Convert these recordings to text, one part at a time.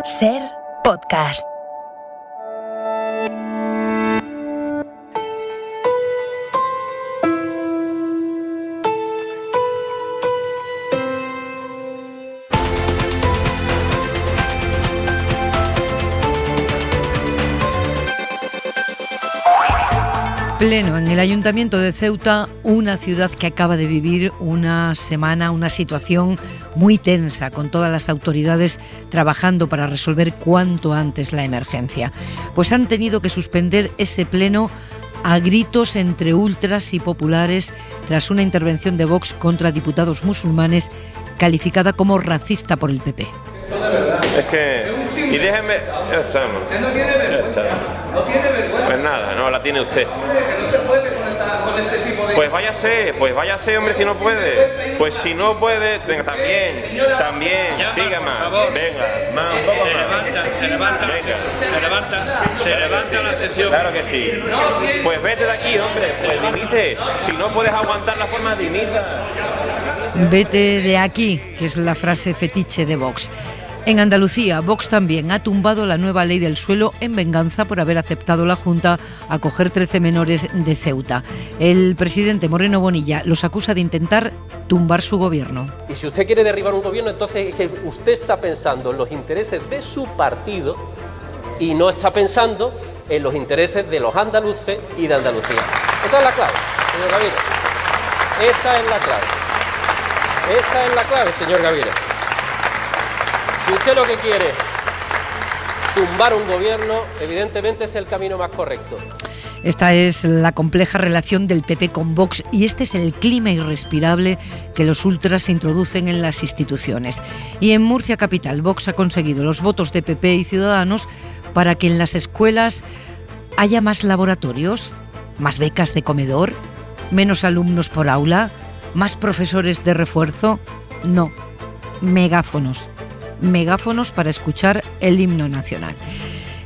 Ser podcast. Pleno en el Ayuntamiento de Ceuta, una ciudad que acaba de vivir una situación muy tensa, con todas las autoridades trabajando para resolver cuanto antes la emergencia. Pues han tenido que suspender ese pleno a gritos entre ultras y populares tras una intervención de Vox contra diputados musulmanes calificada como racista por el PP. Es que... Y déjenme... ¿Usted no tiene vergüenza? ¿No tiene vergüenza? Pues nada, no la tiene usted. No se puede con este tipo de... Pues váyase, hombre, si no puede. Pues si no puede, venga, también, siga más. Venga, más, un poco más. Se levanta la sesión. Claro que sí. Pues vete de aquí, hombre, pues dimite. Si no puedes aguantar la forma, dimita. Vete de aquí, que es la frase fetiche de Vox. En Andalucía, Vox también ha tumbado la nueva ley del suelo en venganza por haber aceptado la Junta acoger 13 menores de Ceuta. El presidente Moreno Bonilla los acusa de intentar tumbar su gobierno. Y si usted quiere derribar un gobierno, entonces es que usted está pensando en los intereses de su partido y no está pensando en los intereses de los andaluces y de Andalucía. Esa es la clave, señor Gaviria. Esa es la clave. Esa es la clave, señor Gaviria. Si usted lo que quiere tumbar un gobierno, evidentemente es el camino más correcto. Esta es la compleja relación del PP con Vox y este es el clima irrespirable que los ultras introducen en las instituciones. Y en Murcia capital, Vox ha conseguido los votos de PP y Ciudadanos para que en las escuelas haya más laboratorios, más becas de comedor, menos alumnos por aula, más profesores de refuerzo. No, megáfonos para escuchar el himno nacional.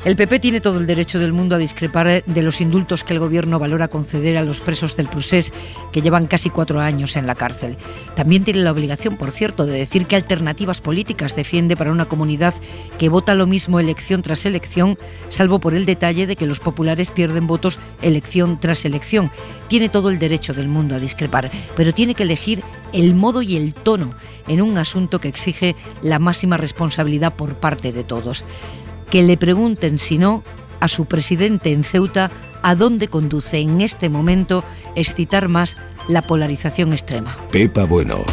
El PP tiene todo el derecho del mundo a discrepar de los indultos que el gobierno valora conceder a los presos del Procés, que llevan casi 4 años en la cárcel. También tiene la obligación, por cierto, de decir qué alternativas políticas defiende para una comunidad que vota lo mismo elección tras elección, salvo por el detalle de que los populares pierden votos elección tras elección. Tiene todo el derecho del mundo a discrepar, pero tiene que elegir el modo y el tono en un asunto que exige la máxima responsabilidad por parte de todos. Que le pregunten, si no, a su presidente en Ceuta a dónde conduce en este momento excitar más la polarización extrema. Pepa Bueno.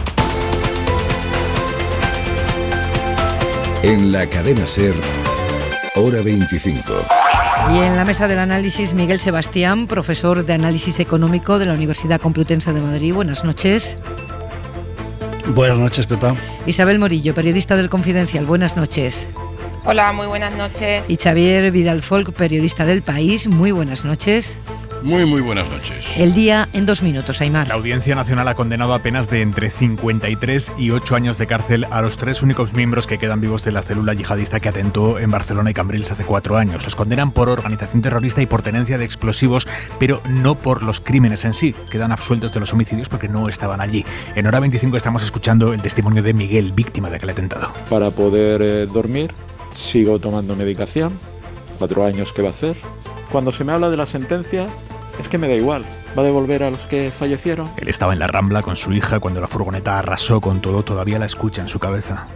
En la cadena SER, hora 25. Y en la mesa del análisis, Miguel Sebastián, profesor de análisis económico de la Universidad Complutense de Madrid. Buenas noches. Buenas noches, Pepa. Isabel Morillo, periodista del Confidencial. Buenas noches. Hola, muy buenas noches. Y Xavier Vidal Folk, periodista del País. Muy buenas noches. Muy buenas noches. El día en 2 minutos, Aimar. La Audiencia Nacional ha condenado a penas de entre 53 y 8 años de cárcel a los 3 únicos miembros que quedan vivos de la célula yihadista que atentó en Barcelona y Cambrils hace 4 años. Los condenan por organización terrorista y por tenencia de explosivos, pero no por los crímenes en sí. Quedan absueltos de los homicidios porque no estaban allí. En hora 25 estamos escuchando el testimonio de Miguel, víctima de aquel atentado. Para poder dormir, sigo tomando medicación, 4 años que va a hacer. Cuando se me habla de la sentencia, es que me da igual, va a devolver a los que fallecieron. Él estaba en la Rambla con su hija cuando la furgoneta arrasó con todo, todavía la escucha en su cabeza.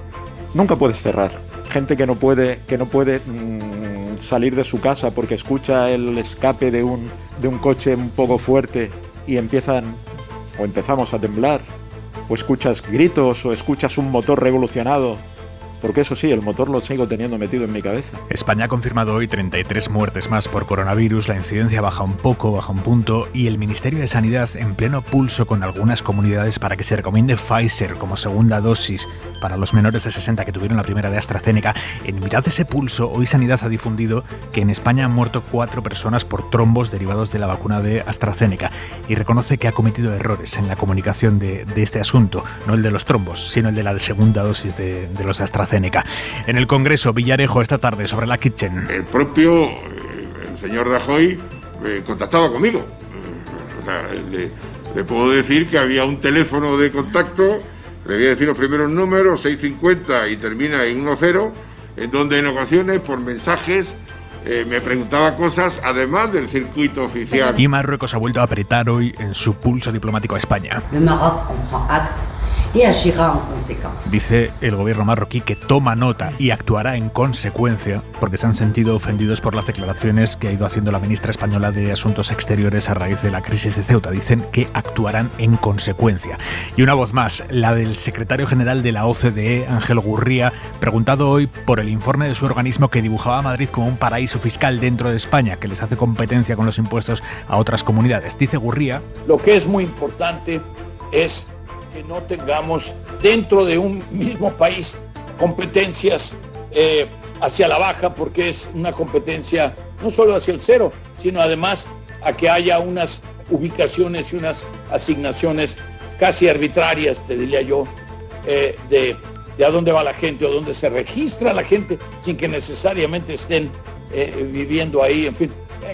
Nunca puedes cerrar. Gente que no puede salir de su casa porque escucha el escape de un coche un poco fuerte y empezamos a temblar, o escuchas gritos, o escuchas un motor revolucionado. Porque eso sí, el motor lo sigo teniendo metido en mi cabeza. España ha confirmado hoy 33 muertes más por coronavirus, la incidencia baja un punto, y el Ministerio de Sanidad en pleno pulso con algunas comunidades para que se recomiende Pfizer como segunda dosis para los menores de 60 que tuvieron la primera de AstraZeneca. En mitad de ese pulso, hoy Sanidad ha difundido que en España han muerto 4 personas por trombos derivados de la vacuna de AstraZeneca y reconoce que ha cometido errores en la comunicación de este asunto, no el de los trombos, sino el de la segunda dosis de los AstraZeneca. En el Congreso, Villarejo esta tarde sobre la Kitchen. El propio el señor Rajoy contactaba conmigo. Le puedo decir que había un teléfono de contacto, le voy a decir los primeros números, 650 y termina en 10, en donde en ocasiones por mensajes me preguntaba cosas además del circuito oficial. Y Marruecos ha vuelto a apretar hoy en su pulso diplomático a España. Dice el gobierno marroquí que toma nota y actuará en consecuencia porque se han sentido ofendidos por las declaraciones que ha ido haciendo la ministra española de Asuntos Exteriores a raíz de la crisis de Ceuta. Dicen que actuarán en consecuencia. Y una voz más, la del secretario general de la OCDE, Ángel Gurría, preguntado hoy por el informe de su organismo que dibujaba a Madrid como un paraíso fiscal dentro de España que les hace competencia con los impuestos a otras comunidades. Dice Gurría: lo que es muy importante es que no tengamos dentro de un mismo país competencias hacia la baja, porque es una competencia no solo hacia el cero, sino además a que haya unas ubicaciones y unas asignaciones casi arbitrarias, te diría yo, de a dónde va la gente o dónde se registra la gente sin que necesariamente estén viviendo ahí. En fin,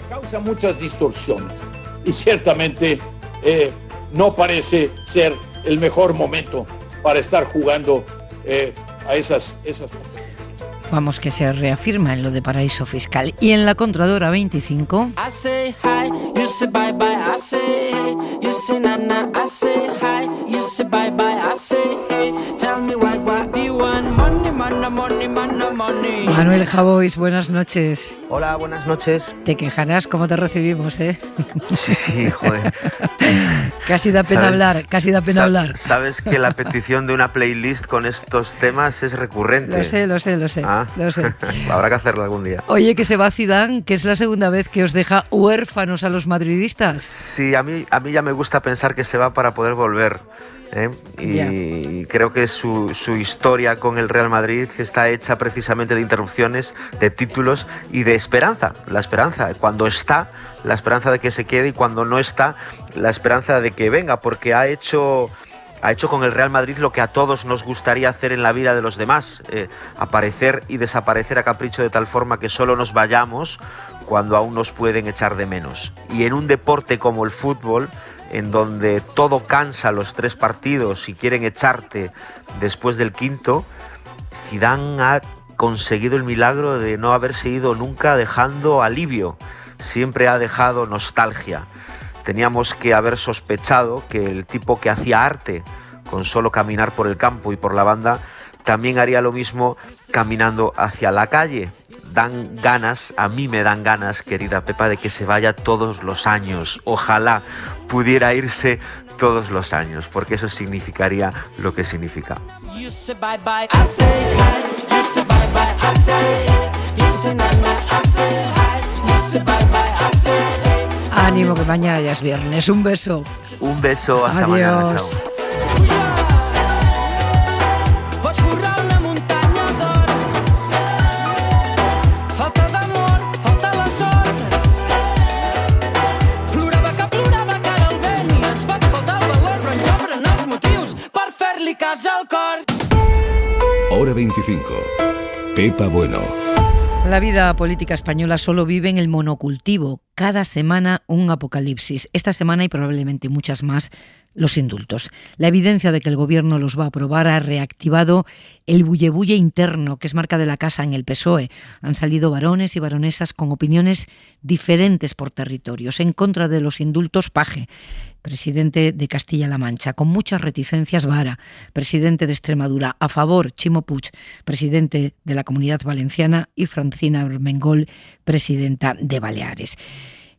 causa muchas distorsiones y ciertamente no parece ser el mejor momento para estar jugando a esas competencias. Vamos, que se reafirma en lo de paraíso fiscal. Y en la Contadora 25... Manuel Javois, buenas noches. Hola, buenas noches. Te quejarás cómo te recibimos, ¿eh? Sí, joder. Casi da pena hablar, casi da pena hablar. Sabes que la petición de una playlist con estos temas es recurrente. Lo sé. Ah. Lo sé. Habrá que hacerlo algún día. Oye, que se va Zidane, que es la segunda vez que os deja huérfanos a los madridistas. Sí, a mí ya me gusta pensar que se va para poder volver. Y creo que su historia con el Real Madrid está hecha precisamente de interrupciones, de títulos y de esperanza. La esperanza, cuando está, la esperanza de que se quede, y cuando no está, la esperanza de que venga, porque ha hecho con el Real Madrid lo que a todos nos gustaría hacer en la vida de los demás, aparecer y desaparecer a capricho de tal forma que solo nos vayamos cuando aún nos pueden echar de menos. Y en un deporte como el fútbol, en donde todo cansa los 3 partidos y quieren echarte después del quinto, Zidane ha conseguido el milagro de no haberse ido nunca dejando alivio, siempre ha dejado nostalgia. Teníamos que haber sospechado que el tipo que hacía arte con solo caminar por el campo y por la banda también haría lo mismo caminando hacia la calle. Dan ganas, a mí me dan ganas, querida Pepa, de que se vaya todos los años. Ojalá pudiera irse todos los años, porque eso significaría lo que significa. Ánimo, que mañana ya es viernes. Un beso. Un beso, hasta Adiós. Mañana, chao. Hora 25. Pepa Bueno. La vida política española solo vive en el monocultivo. Cada semana un apocalipsis. Esta semana y probablemente muchas más, los indultos. La evidencia de que el gobierno los va a aprobar ha reactivado el bulle-bulle interno, que es marca de la casa en el PSOE. Han salido varones y baronesas con opiniones diferentes por territorios. En contra de los indultos, Paje, presidente de Castilla-La Mancha. Con muchas reticencias, Vara, presidente de Extremadura. A favor, Chimo Puig, presidente de la Comunidad Valenciana, y Francina Armengol, presidenta de Baleares.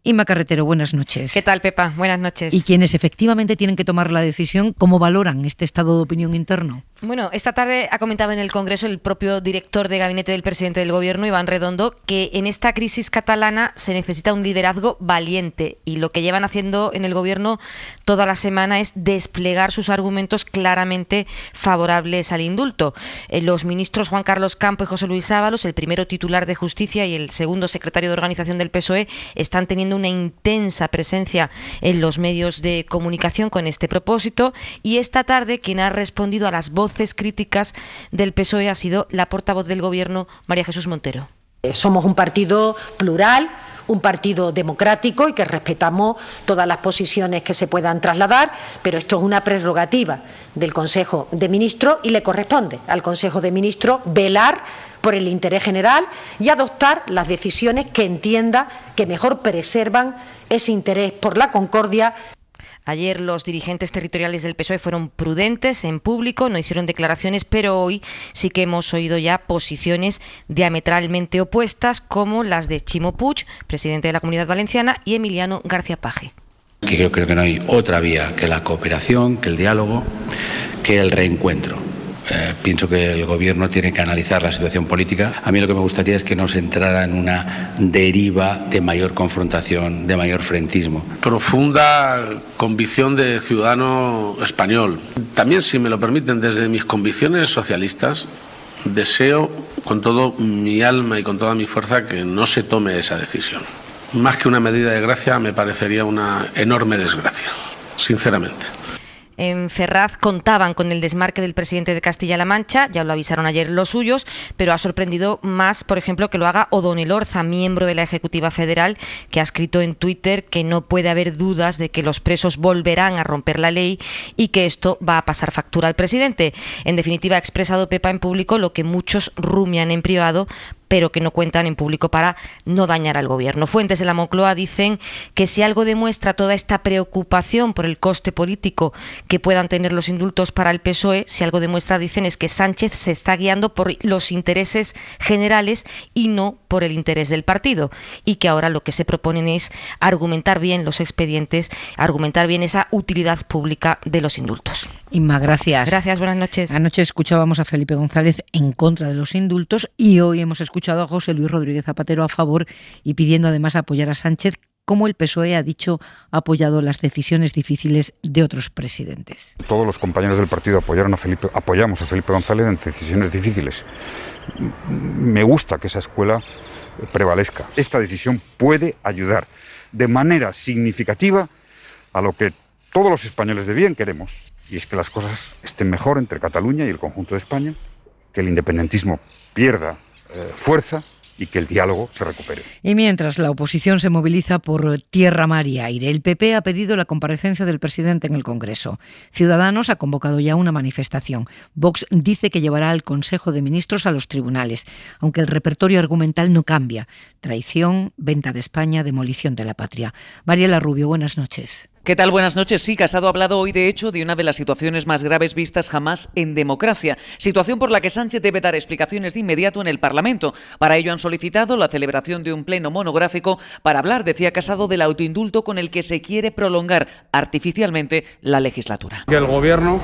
Inma Carretero, buenas noches. ¿Qué tal, Pepa? Buenas noches. Y quienes efectivamente tienen que tomar la decisión, ¿cómo valoran este estado de opinión interno? Bueno, esta tarde ha comentado en el Congreso el propio director de gabinete del presidente del Gobierno, Iván Redondo, que en esta crisis catalana se necesita un liderazgo valiente, y lo que llevan haciendo en el Gobierno toda la semana es desplegar sus argumentos claramente favorables al indulto. Los ministros Juan Carlos Campo y José Luis Ábalos, el primero titular de Justicia y el segundo secretario de Organización del PSOE, están teniendo una intensa presencia en los medios de comunicación con este propósito, y esta tarde quien ha respondido a las voces críticas del PSOE ha sido la portavoz del Gobierno, María Jesús Montero. Somos un partido plural, un partido democrático y que respetamos todas las posiciones que se puedan trasladar, pero esto es una prerrogativa del Consejo de Ministros y le corresponde al Consejo de Ministros velar por el interés general y adoptar las decisiones que entienda que mejor preservan ese interés por la concordia. Ayer los dirigentes territoriales del PSOE fueron prudentes en público, no hicieron declaraciones, pero hoy sí que hemos oído ya posiciones diametralmente opuestas, como las de Ximo Puig, presidente de la Comunidad Valenciana, y Emiliano García Paje. Yo creo que no hay otra vía que la cooperación, que el diálogo, que el reencuentro. Pienso que el Gobierno tiene que analizar la situación política. A mí lo que me gustaría es que no se entrara en una deriva de mayor confrontación, de mayor frentismo. Profunda convicción de ciudadano español. También, si me lo permiten, desde mis convicciones socialistas, deseo con todo mi alma y con toda mi fuerza que no se tome esa decisión. Más que una medida de gracia, me parecería una enorme desgracia, sinceramente. En Ferraz contaban con el desmarque del presidente de Castilla-La Mancha, ya lo avisaron ayer los suyos, pero ha sorprendido más, por ejemplo, que lo haga O'Donnell Orza, miembro de la Ejecutiva Federal, que ha escrito en Twitter que no puede haber dudas de que los presos volverán a romper la ley y que esto va a pasar factura al presidente. En definitiva, ha expresado Pepa en público lo que muchos rumian en privado, pero que no cuentan en público para no dañar al Gobierno. Fuentes de la Moncloa dicen que si algo demuestra toda esta preocupación por el coste político que puedan tener los indultos para el PSOE, si algo demuestra, dicen, es que Sánchez se está guiando por los intereses generales y no por el interés del partido, y que ahora lo que se proponen es argumentar bien los expedientes, argumentar bien esa utilidad pública de los indultos. Inma, gracias. Gracias, buenas noches. Anoche escuchábamos a Felipe González en contra de los indultos y hoy hemos escuchado a José Luis Rodríguez Zapatero a favor y pidiendo además apoyar a Sánchez, como el PSOE ha dicho ha apoyado las decisiones difíciles de otros presidentes. Todos los compañeros del partido apoyamos a Felipe González en decisiones difíciles. Me gusta que esa escuela prevalezca. Esta decisión puede ayudar de manera significativa a lo que todos los españoles de bien queremos, y es que las cosas estén mejor entre Cataluña y el conjunto de España, que el independentismo pierda fuerza y que el diálogo se recupere. Y mientras la oposición se moviliza por tierra, mar y aire, el PP ha pedido la comparecencia del presidente en el Congreso. Ciudadanos ha convocado ya una manifestación. Vox dice que llevará al Consejo de Ministros a los tribunales, aunque el repertorio argumental no cambia. Traición, venta de España, demolición de la patria. Mariela Rubio, buenas noches. ¿Qué tal? Buenas noches. Sí, Casado ha hablado hoy, de hecho, de una de las situaciones más graves vistas jamás en democracia. Situación por la que Sánchez debe dar explicaciones de inmediato en el Parlamento. Para ello han solicitado la celebración de un pleno monográfico para hablar, decía Casado, del autoindulto con el que se quiere prolongar artificialmente la legislatura. Que el Gobierno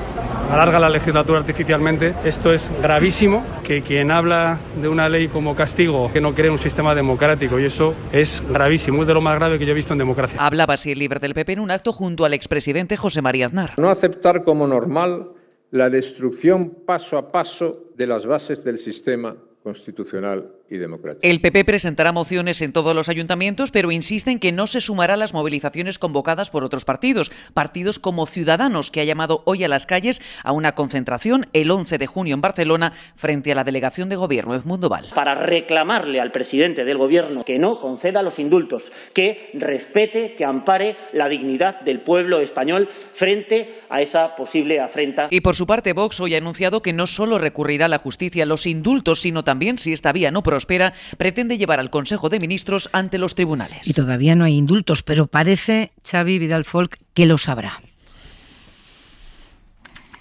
alarga la legislatura artificialmente. Esto es gravísimo, que quien habla de una ley como castigo, que no cree un sistema democrático, y eso es gravísimo, es de lo más grave que yo he visto en democracia. Hablaba así el líder del PP en un acto junto al expresidente José María Aznar. No aceptar como normal la destrucción paso a paso de las bases del sistema constitucional y democrático. El PP presentará mociones en todos los ayuntamientos, pero insiste en que no se sumará a las movilizaciones convocadas por otros partidos como Ciudadanos, que ha llamado hoy a las calles a una concentración el 11 de junio en Barcelona frente a la delegación de Gobierno, Edmundo Val. Para reclamarle al presidente del Gobierno que no conceda los indultos, que respete, que ampare la dignidad del pueblo español frente a esa posible afrenta. Y por su parte, Vox hoy ha anunciado que no solo recurrirá a la justicia los indultos, sino también, si esta vía no prospera, pretende llevar al Consejo de Ministros ante los tribunales. Y todavía no hay indultos, pero parece, Xavi Vidal Folk, que lo sabrá.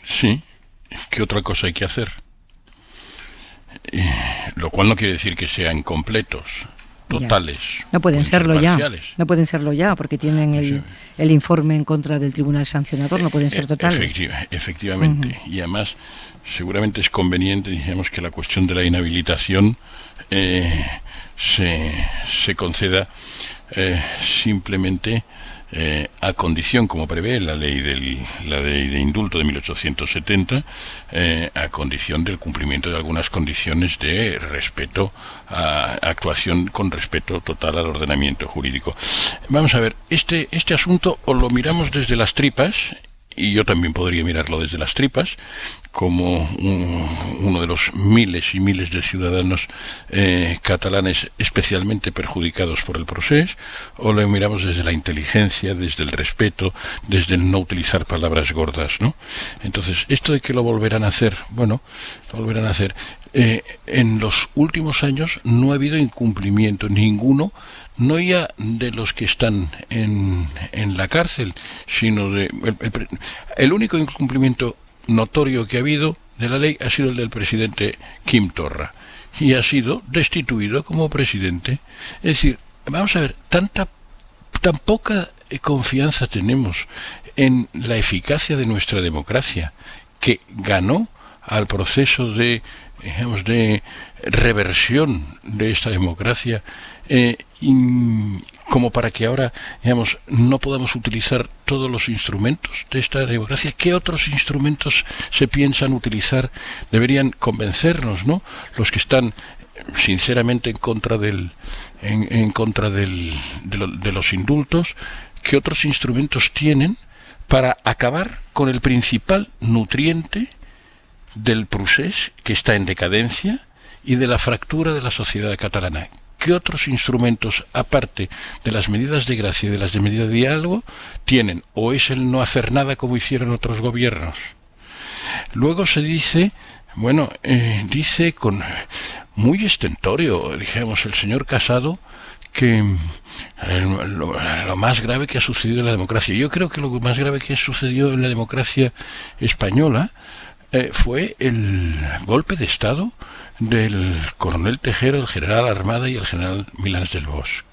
Sí, ¿qué otra cosa hay que hacer? Lo cual no quiere decir que sean completos, totales. Ya. No pueden serlo ya. No pueden serlo ya, porque tienen el informe en contra del Tribunal Sancionador, no pueden ser totales. Efectivamente. Y además, seguramente es conveniente, digamos, que la cuestión de la inhabilitación se conceda simplemente a condición, como prevé la ley de indulto de 1870, a condición del cumplimiento de algunas condiciones de respeto, actuación con respeto total al ordenamiento jurídico. Vamos a ver, este asunto o lo miramos desde las tripas, y yo también podría mirarlo desde las tripas, como uno de los miles y miles de ciudadanos catalanes especialmente perjudicados por el procés, o lo miramos desde la inteligencia, desde el respeto, desde el no utilizar palabras gordas, ¿no? Entonces, esto de que lo volverán a hacer, bueno, lo volverán a hacer. En los últimos años no ha habido incumplimiento ninguno, no ya de los que están en la cárcel, sino de el único incumplimiento notorio que ha habido de la ley ha sido el del presidente Quim Torra, y ha sido destituido como presidente. Es decir, vamos a ver, tan poca confianza tenemos en la eficacia de nuestra democracia, que ganó al proceso de, digamos, de reversión de esta democracia, como para que ahora, digamos, no podamos utilizar todos los instrumentos de esta democracia. ¿Qué otros instrumentos se piensan utilizar? Deberían convencernos, ¿no? Los que están sinceramente en contra de los indultos, ¿qué otros instrumentos tienen para acabar con el principal nutriente del procés, que está en decadencia, y de la fractura de la sociedad catalana? ¿Qué otros instrumentos, aparte de las medidas de gracia y de las de medidas de diálogo, tienen? ¿O es el no hacer nada como hicieron otros gobiernos? Luego se dice, bueno, dice con muy estentorio, dijéramos, el señor Casado, que lo más grave que ha sucedido en la democracia. Yo creo que lo más grave que sucedió en la democracia española fue el golpe de Estado del coronel Tejero, el general Armada y el general Milans del Bosch.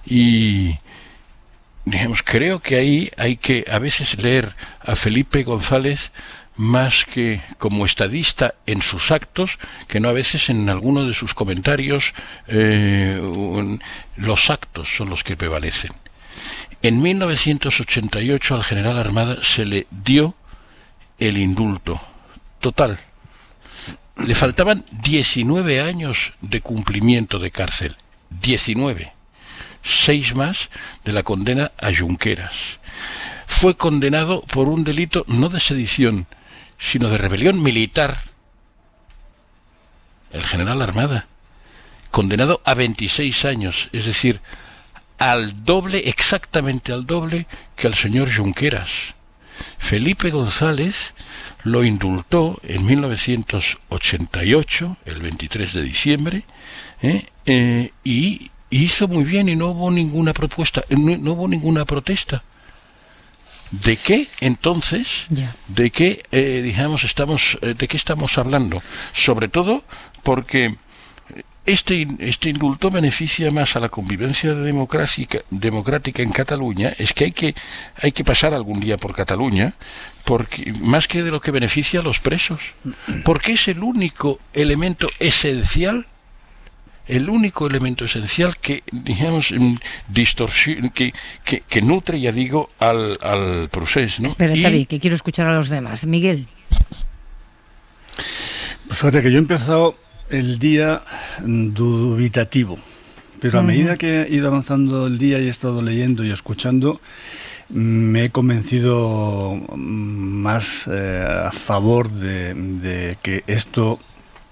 Y, digamos, creo que ahí hay que a veces leer a Felipe González más que como estadista en sus actos, que no a veces en alguno de sus comentarios. Los actos son los que prevalecen. En 1988 al general Armada se le dio el indulto total. Le faltaban 19 años de cumplimiento de cárcel. 19. 6 más de la condena a Junqueras. Fue condenado por un delito no de sedición, sino de rebelión militar. El general Armada, condenado a 26 años, es decir, al doble, exactamente al doble que al señor Junqueras. Felipe González lo indultó en 1988, el 23 de diciembre, y hizo muy bien, y no hubo ninguna propuesta, no hubo ninguna protesta. ¿De qué entonces? ¿De qué, de qué estamos hablando? Sobre todo porque este indulto beneficia más a la convivencia democrática en Cataluña. Es que hay que pasar algún día por Cataluña, porque más que de lo que beneficia a los presos, porque es el único elemento esencial que, digamos, que nutre, ya digo, al proceso, ¿no? Espera, Xavi, que quiero escuchar a los demás. Miguel. Pues fíjate que yo he empezado el día dubitativo, pero a medida que he ido avanzando el día y he estado leyendo y escuchando, me he convencido más a favor de que esto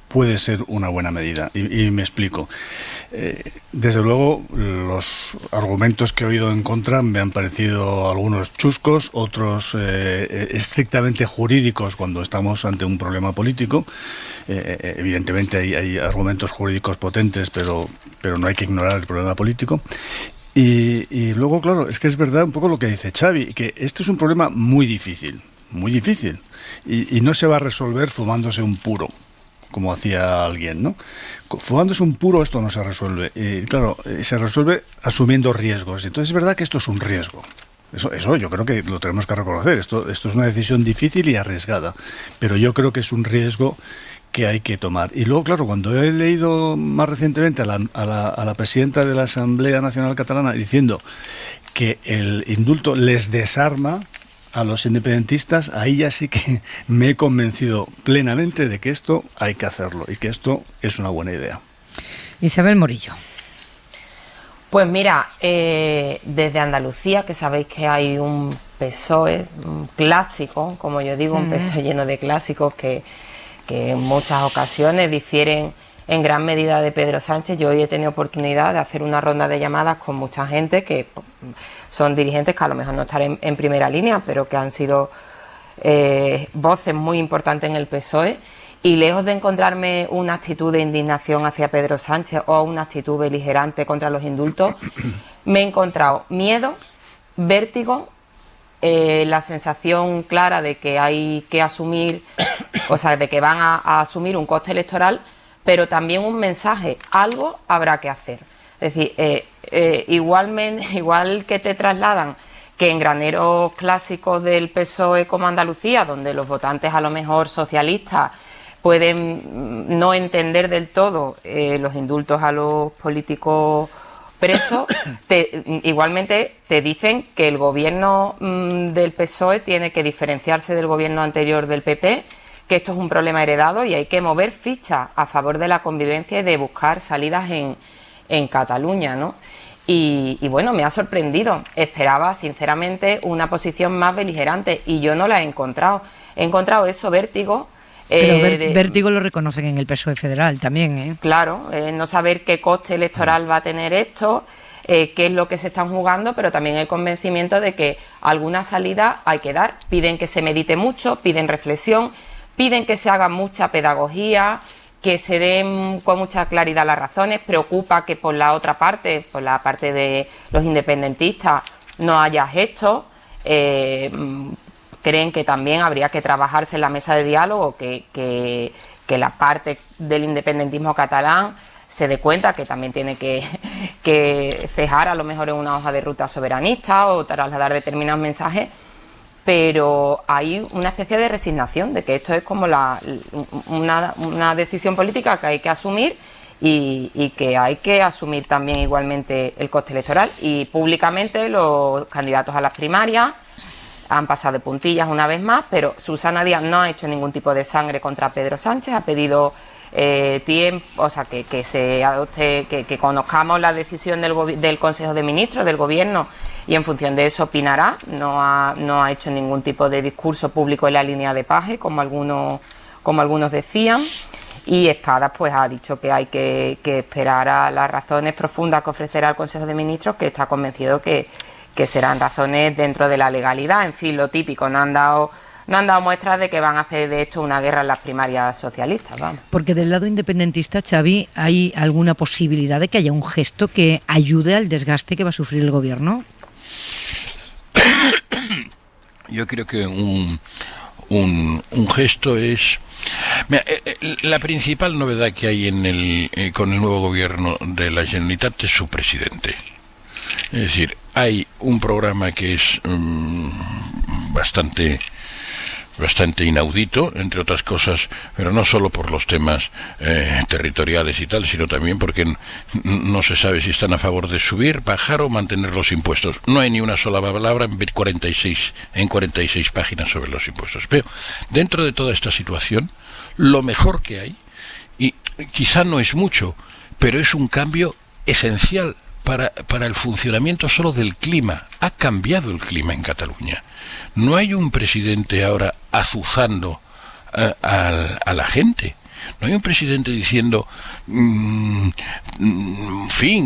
puede ser una buena medida, y me explico. Desde luego, los argumentos que he oído en contra me han parecido algunos chuscos, otros estrictamente jurídicos cuando estamos ante un problema político. Evidentemente hay argumentos jurídicos potentes, pero no hay que ignorar el problema político. Y luego, claro, es que es verdad un poco lo que dice Xavi, que este es un problema muy difícil, y no se va a resolver fumándose un puro, como hacía alguien, ¿no? Fumándose un puro esto no se resuelve. Claro, se resuelve asumiendo riesgos. Entonces es verdad que esto es un riesgo. Eso yo creo que lo tenemos que reconocer. Esto es una decisión difícil y arriesgada, pero yo creo que es un riesgo que hay que tomar. Y luego, claro, cuando he leído más recientemente a la presidenta de la Asamblea Nacional Catalana diciendo que el indulto les desarma a los independentistas, ahí ya sí que me he convencido plenamente de que esto hay que hacerlo y que esto es una buena idea. Isabel Morillo. Pues mira, desde Andalucía, que sabéis que hay un PSOE clásico, como yo digo, un PSOE lleno de clásicos que en muchas ocasiones difieren en gran medida de Pedro Sánchez. Yo hoy he tenido oportunidad de hacer una ronda de llamadas con mucha gente que son dirigentes que a lo mejor no están en primera línea, pero que han sido voces muy importantes en el PSOE, y lejos de encontrarme una actitud de indignación hacia Pedro Sánchez o una actitud beligerante contra los indultos, me he encontrado miedo, vértigo, la sensación clara de que hay que asumir, o sea, de que van a asumir un coste electoral, pero también un mensaje: algo habrá que hacer. Es decir, igual que te trasladan que en graneros clásicos del PSOE como Andalucía, donde los votantes a lo mejor socialistas pueden no entender del todo los indultos a los políticos presos, igualmente te dicen que el gobierno del PSOE tiene que diferenciarse del gobierno anterior del PP, que esto es un problema heredado y hay que mover fichas a favor de la convivencia y de buscar salidas en Cataluña, ¿no? Y bueno, me ha sorprendido. Esperaba, sinceramente, una posición más beligerante y yo no la he encontrado. He encontrado eso, vértigo. Pero vértigo lo reconocen en el PSOE federal también, ¿eh? Claro, no saber qué coste electoral va a tener esto, qué es lo que se están jugando, pero también el convencimiento de que alguna salida hay que dar. Piden que se medite mucho, piden reflexión, piden que se haga mucha pedagogía, que se den con mucha claridad las razones. Preocupa que por la otra parte, por la parte de los independentistas, no haya gestos. Creen que también habría que trabajarse en la mesa de diálogo, que la parte del independentismo catalán se dé cuenta que también tiene que cejar a lo mejor en una hoja de ruta soberanista o trasladar determinados mensajes, pero hay una especie de resignación de que esto es como una decisión política que hay que asumir y que hay que asumir también igualmente el coste electoral. Y públicamente los candidatos a las primarias han pasado de puntillas una vez más, pero Susana Díaz no ha hecho ningún tipo de sangre contra Pedro Sánchez, ha pedido tiempo, o sea, que se adopte, que conozcamos la decisión del Consejo de Ministros, del Gobierno, y en función de eso opinará. No ha hecho ningún tipo de discurso público en la línea de Paje, como algunos decían. Y Espadas pues ha dicho que hay que esperar a las razones profundas que ofrecerá el Consejo de Ministros, que está convencido que serán razones dentro de la legalidad. En fin, lo típico, no han dado muestras de que van a hacer de esto una guerra en las primarias socialistas, vamos. Porque del lado independentista, Xavi, ¿hay alguna posibilidad de que haya un gesto que ayude al desgaste que va a sufrir el gobierno? Yo creo que un gesto es... Mira, la principal novedad que hay con el nuevo gobierno de la Generalitat es su presidente. Es decir, hay un programa que es bastante inaudito, entre otras cosas, pero no solo por los temas territoriales y tal, sino también porque no se sabe si están a favor de subir, bajar o mantener los impuestos. No hay ni una sola palabra en 46 páginas sobre los impuestos. Pero dentro de toda esta situación, lo mejor que hay, y quizá no es mucho, pero es un cambio esencial para el funcionamiento solo del clima. Ha cambiado el clima en Cataluña. No hay un presidente ahora azuzando a la gente. No hay un presidente diciendo,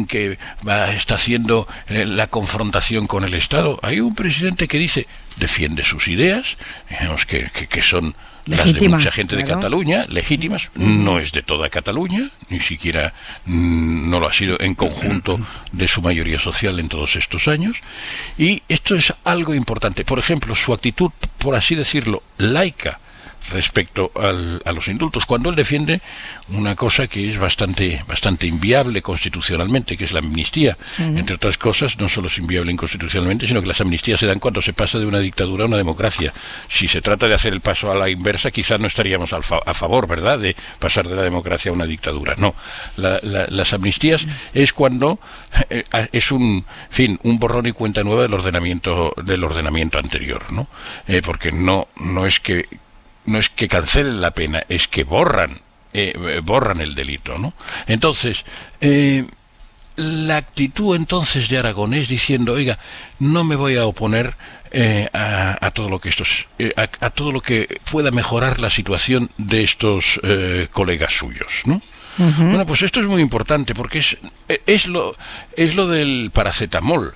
que está haciendo la confrontación con el Estado. Hay un presidente que dice, defiende sus ideas, digamos que son las de mucha gente de Cataluña, legítimas. No es de toda Cataluña, ni siquiera no lo ha sido en conjunto de su mayoría social en todos estos años. Y esto es algo importante. Por ejemplo, su actitud, por así decirlo, laica respecto a los indultos, cuando él defiende una cosa que es bastante inviable constitucionalmente, que es la amnistía. Entre otras cosas, no solo es inviable inconstitucionalmente, sino que las amnistías se dan cuando se pasa de una dictadura a una democracia. Si se trata de hacer el paso a la inversa, quizás no estaríamos a favor, ¿verdad?, de pasar de la democracia a una dictadura. No, las amnistías es cuando es un borrón y cuenta nueva del ordenamiento anterior, ¿no? Porque no es que cancelen la pena, es que borran el delito, ¿no? Entonces, la actitud entonces de Aragonés diciendo, oiga, no me voy a oponer a todo lo que a todo lo que pueda mejorar la situación de estos colegas suyos, ¿no? Bueno, pues esto es muy importante porque es lo del paracetamol,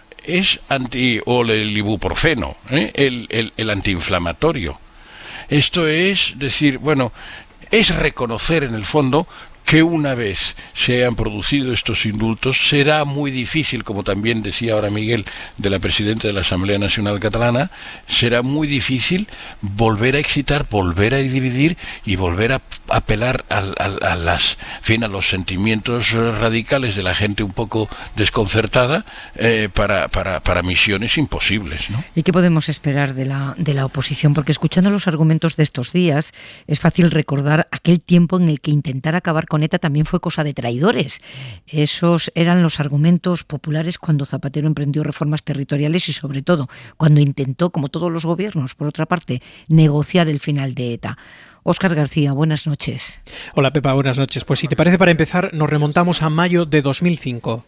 o el ibuprofeno, el antiinflamatorio. Esto es decir, bueno, es reconocer en el fondo que una vez se han producido estos indultos será muy difícil, como también decía ahora Miguel, de la presidenta de la Asamblea Nacional Catalana, será muy difícil volver a excitar, volver a dividir y volver a apelar a los sentimientos radicales de la gente un poco desconcertada para misiones imposibles, ¿no? ¿Y qué podemos esperar de la oposición? Porque escuchando los argumentos de estos días es fácil recordar aquel tiempo en el que intentar acabar con ETA también fue cosa de traidores. Esos eran los argumentos populares cuando Zapatero emprendió reformas territoriales y sobre todo cuando intentó, como todos los gobiernos, por otra parte, negociar el final de ETA. Óscar García, buenas noches. Hola Pepa, buenas noches. Pues si te parece, para empezar, nos remontamos a mayo de 2005.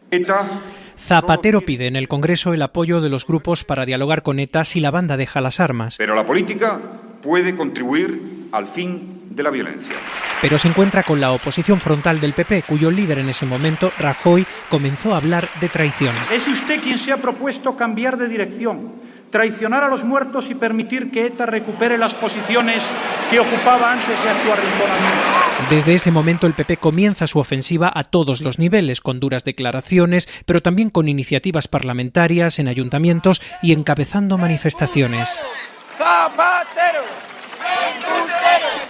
Zapatero pide en el Congreso el apoyo de los grupos para dialogar con ETA si la banda deja las armas. Pero la política puede contribuir al fin de la violencia. Pero se encuentra con la oposición frontal del PP, cuyo líder en ese momento, Rajoy, comenzó a hablar de traición. Es usted quien se ha propuesto cambiar de dirección, traicionar a los muertos y permitir que ETA recupere las posiciones que ocupaba antes de su arrinconamiento. Desde ese momento el PP comienza su ofensiva a todos los niveles, con duras declaraciones, pero también con iniciativas parlamentarias en ayuntamientos y encabezando manifestaciones. ¡Zapatero!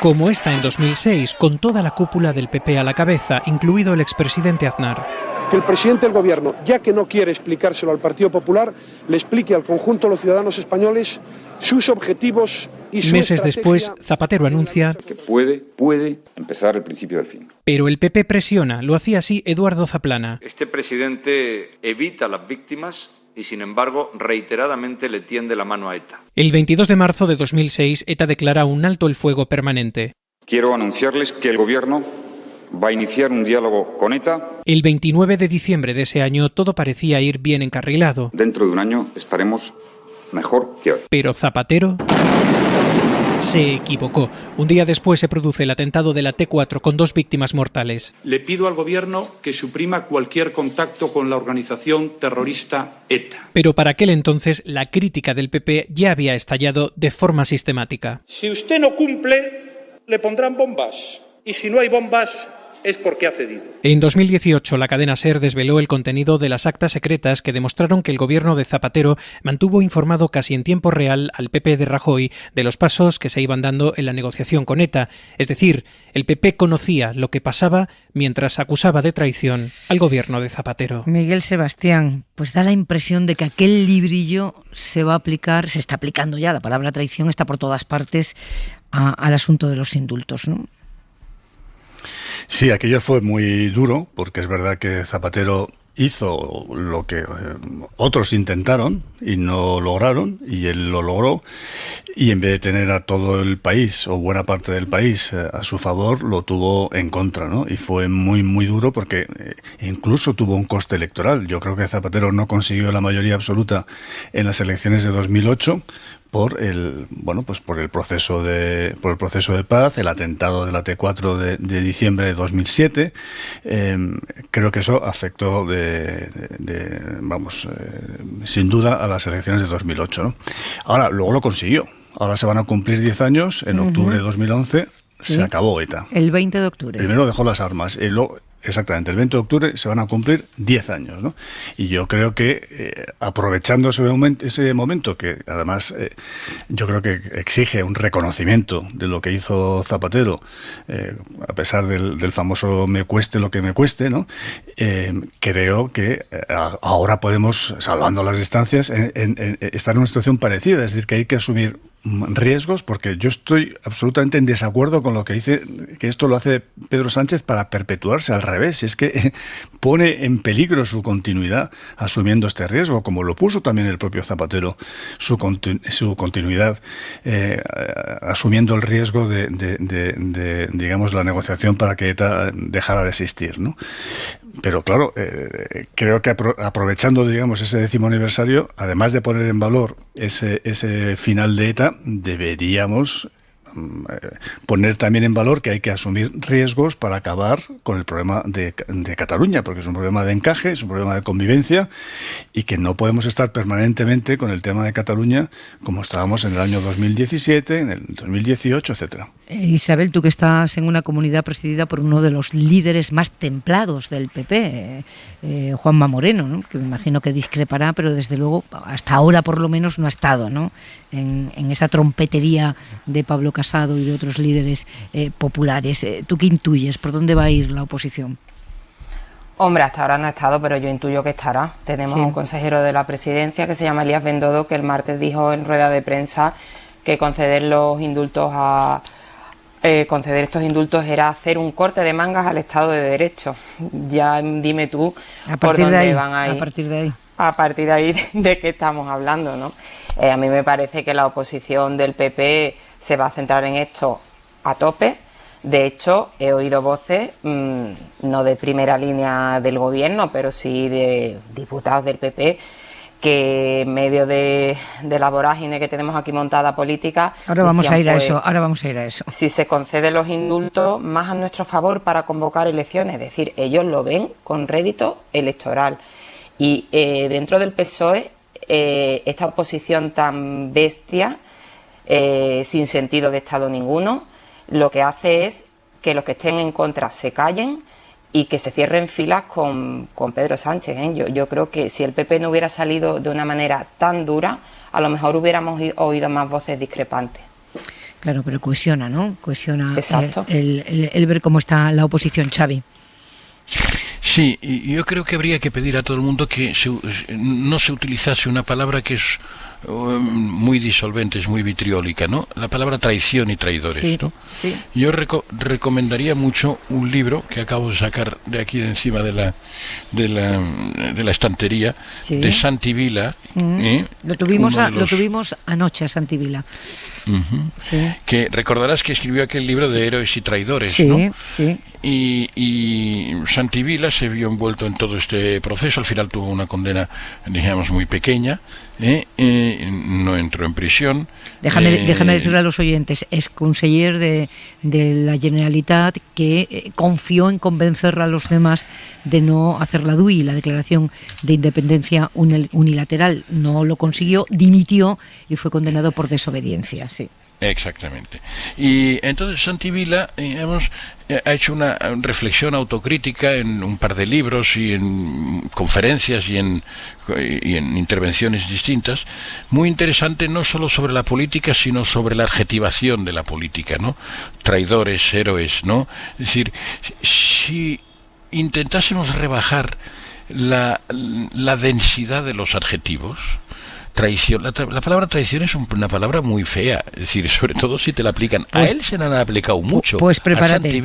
Como esta en 2006, con toda la cúpula del PP a la cabeza, incluido el expresidente Aznar. Que el presidente del Gobierno, ya que no quiere explicárselo al Partido Popular, le explique al conjunto de los ciudadanos españoles sus objetivos y su Meses estrategia. después, Zapatero anuncia Que puede empezar el principio del fin. Pero el PP presiona, lo hacía así Eduardo Zaplana. Este presidente evita a las víctimas y, sin embargo, reiteradamente le tiende la mano a ETA. El 22 de marzo de 2006, ETA declara un alto el fuego permanente. Quiero anunciarles que el Gobierno va a iniciar un diálogo con ETA. El 29 de diciembre de ese año todo parecía ir bien encarrilado. Dentro de un año estaremos mejor que hoy. Pero Zapatero se equivocó. Un día después se produce el atentado de la T4 con 2 víctimas mortales. Le pido al Gobierno que suprima cualquier contacto con la organización terrorista ETA. Pero para aquel entonces la crítica del PP ya había estallado de forma sistemática. Si usted no cumple, le pondrán bombas. Y si no hay bombas, es porque ha cedido. En 2018, la cadena SER desveló el contenido de las actas secretas que demostraron que el gobierno de Zapatero mantuvo informado casi en tiempo real al PP de Rajoy de los pasos que se iban dando en la negociación con ETA. Es decir, el PP conocía lo que pasaba mientras acusaba de traición al gobierno de Zapatero. Miguel Sebastián, pues da la impresión de que aquel librillo se va a aplicar, se está aplicando ya, la palabra traición está por todas partes, al asunto de los indultos, ¿no? Sí, aquello fue muy duro, porque es verdad que Zapatero hizo lo que otros intentaron y no lograron, y él lo logró, y en vez de tener a todo el país o buena parte del país a su favor, lo tuvo en contra, ¿no? Y fue muy, muy duro porque incluso tuvo un coste electoral. Yo creo que Zapatero no consiguió la mayoría absoluta en las elecciones de 2008, por el proceso de paz, el atentado de la T4 de diciembre de 2007. Creo que eso afectó sin duda a las elecciones de 2008, ¿no? Ahora, luego lo consiguió. Ahora se van a cumplir 10 años, en octubre de 2011 se acabó ETA. El 20 de octubre. Primero dejó las armas, y luego, exactamente, el 20 de octubre se van a cumplir 10 años, ¿no? Y yo creo que aprovechando ese momento, que además yo creo que exige un reconocimiento de lo que hizo Zapatero, a pesar del famoso me cueste lo que me cueste, ¿no? Creo que ahora podemos, salvando las distancias, estar en una situación parecida, es decir, que hay que asumir riesgos, porque yo estoy absolutamente en desacuerdo con lo que dice, que esto lo hace Pedro Sánchez para perpetuarse. Al revés, es que pone en peligro su continuidad asumiendo este riesgo, como lo puso también el propio Zapatero, su continuidad asumiendo el riesgo de digamos, la negociación para que ETA dejara de existir, ¿no? Pero claro, creo que aprovechando, digamos, ese 10º aniversario, además de poner en valor ese final de ETA, deberíamos poner también en valor que hay que asumir riesgos para acabar con el problema de Cataluña, porque es un problema de encaje, es un problema de convivencia, y que no podemos estar permanentemente con el tema de Cataluña como estábamos en el año 2017, en el 2018, etcétera. Isabel, tú que estás en una comunidad presidida por uno de los líderes más templados del PP, Juanma Moreno, ¿no? Que me imagino que discrepará, pero desde luego hasta ahora por lo menos no ha estado, ¿no?, en esa trompetería de Pablo Casado y de otros líderes populares. ¿Tú qué intuyes? ¿Por dónde va a ir la oposición? Hombre, hasta ahora no ha estado, pero yo intuyo que estará. Tenemos un consejero de la presidencia que se llama Elías Bendodo, que el martes dijo en rueda de prensa que conceder estos indultos era hacer un corte de mangas al Estado de Derecho. Ya dime tú por dónde van a ir. A partir de ahí, ¿de qué estamos hablando, no? A mí me parece que la oposición del PP se va a centrar en esto a tope. De hecho, he oído voces, no de primera línea del gobierno, pero sí de diputados del PP, que en medio de la vorágine que tenemos aquí montada política... Ahora vamos a ir a eso. Si se conceden los indultos, más a nuestro favor para convocar elecciones. Es decir, ellos lo ven con rédito electoral. Y dentro del PSOE, esta oposición tan bestia, sin sentido de Estado ninguno, lo que hace es que los que estén en contra se callen y que se cierren filas con Pedro Sánchez, ¿eh? Yo creo que si el PP no hubiera salido de una manera tan dura, a lo mejor hubiéramos oído más voces discrepantes. Claro, pero cohesiona, ¿no? Cohesiona el ver cómo está la oposición, Xavi. Sí, y yo creo que habría que pedir a todo el mundo que no se utilizase una palabra que es muy disolvente, es muy vitriólica, ¿no? La palabra traición y traidores, ¿no? Sí. Yo recomendaría mucho un libro que acabo de sacar de aquí de encima de la estantería, de Santi Vila. Lo tuvimos anoche a Santi Vila. Que recordarás que escribió aquel libro de héroes y traidores, ¿no? Sí. Y Santi Vila se vio envuelto en todo este proceso. Al final tuvo una condena, digamos, muy pequeña, no entró en prisión. Déjame decirle a los oyentes, es conseller de la Generalitat que confió en convencer a los demás de no hacer la DUI, la declaración de independencia unilateral. No lo consiguió, dimitió y fue condenado por desobediencia. Sí. Exactamente. Y entonces Santi Vila, ha hecho una reflexión autocrítica en un par de libros y en conferencias y en intervenciones distintas, muy interesante, no solo sobre la política, sino sobre la adjetivación de la política, ¿no? Traidores, héroes, ¿no? Es decir, si intentásemos rebajar la densidad de los adjetivos, traición, la palabra traición es una palabra muy fea, es decir, sobre todo si te la aplican. A él se la han aplicado mucho. Pues prepárate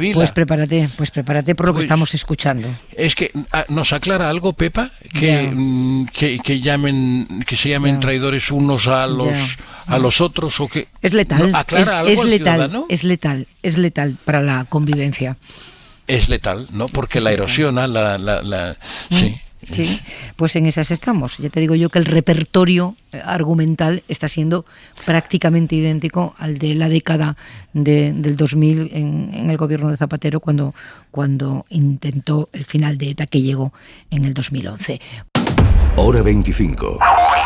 por lo que estamos escuchando. Es que nos aclara algo, Pepa, que se llamen traidores unos a los otros, o que es letal. ¿No? ¿Aclara algo al ciudadano? Es letal para la convivencia. Es letal, ¿no? Porque la erosiona, sí. Sí, pues en esas estamos. Ya te digo yo que el repertorio argumental está siendo prácticamente idéntico al de la década del 2000 en el gobierno de Zapatero cuando intentó el final de ETA, que llegó en el 2011. Hora 25.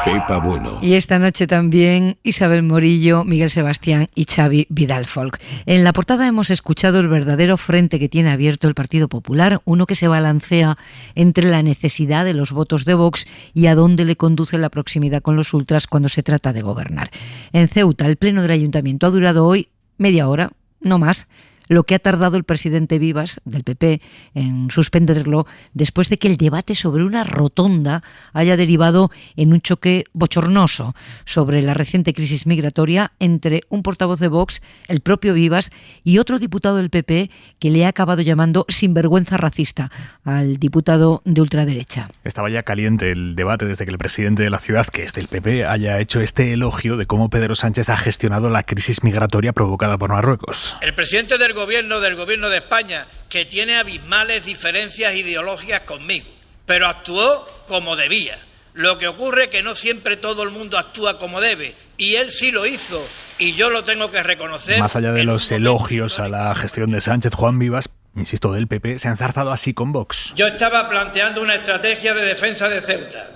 Pepa Bueno. Y esta noche también Isabel Morillo, Miguel Sebastián y Xavi Vidal-Folk. En la portada hemos escuchado el verdadero frente que tiene abierto el Partido Popular, uno que se balancea entre la necesidad de los votos de Vox y a dónde le conduce la proximidad con los ultras cuando se trata de gobernar. En Ceuta, el pleno del Ayuntamiento ha durado hoy media hora, no más, lo que ha tardado el presidente Vivas, del PP, en suspenderlo después de que el debate sobre una rotonda haya derivado en un choque bochornoso sobre la reciente crisis migratoria entre un portavoz de Vox, el propio Vivas, y otro diputado del PP que le ha acabado llamando sinvergüenza racista al diputado de ultraderecha. Estaba ya caliente el debate desde que el presidente de la ciudad, que es del PP, haya hecho este elogio de cómo Pedro Sánchez ha gestionado la crisis migratoria provocada por Marruecos. El presidente del gobierno de España, que tiene abismales diferencias ideológicas conmigo, pero actuó como debía. Lo que ocurre es que no siempre todo el mundo actúa como debe, y él sí lo hizo, y yo lo tengo que reconocer. Más allá de los elogios a la gestión de Sánchez, Juan Vivas, insisto, del PP, se ha enzarzado así con Vox. Yo estaba planteando una estrategia de defensa de Ceuta,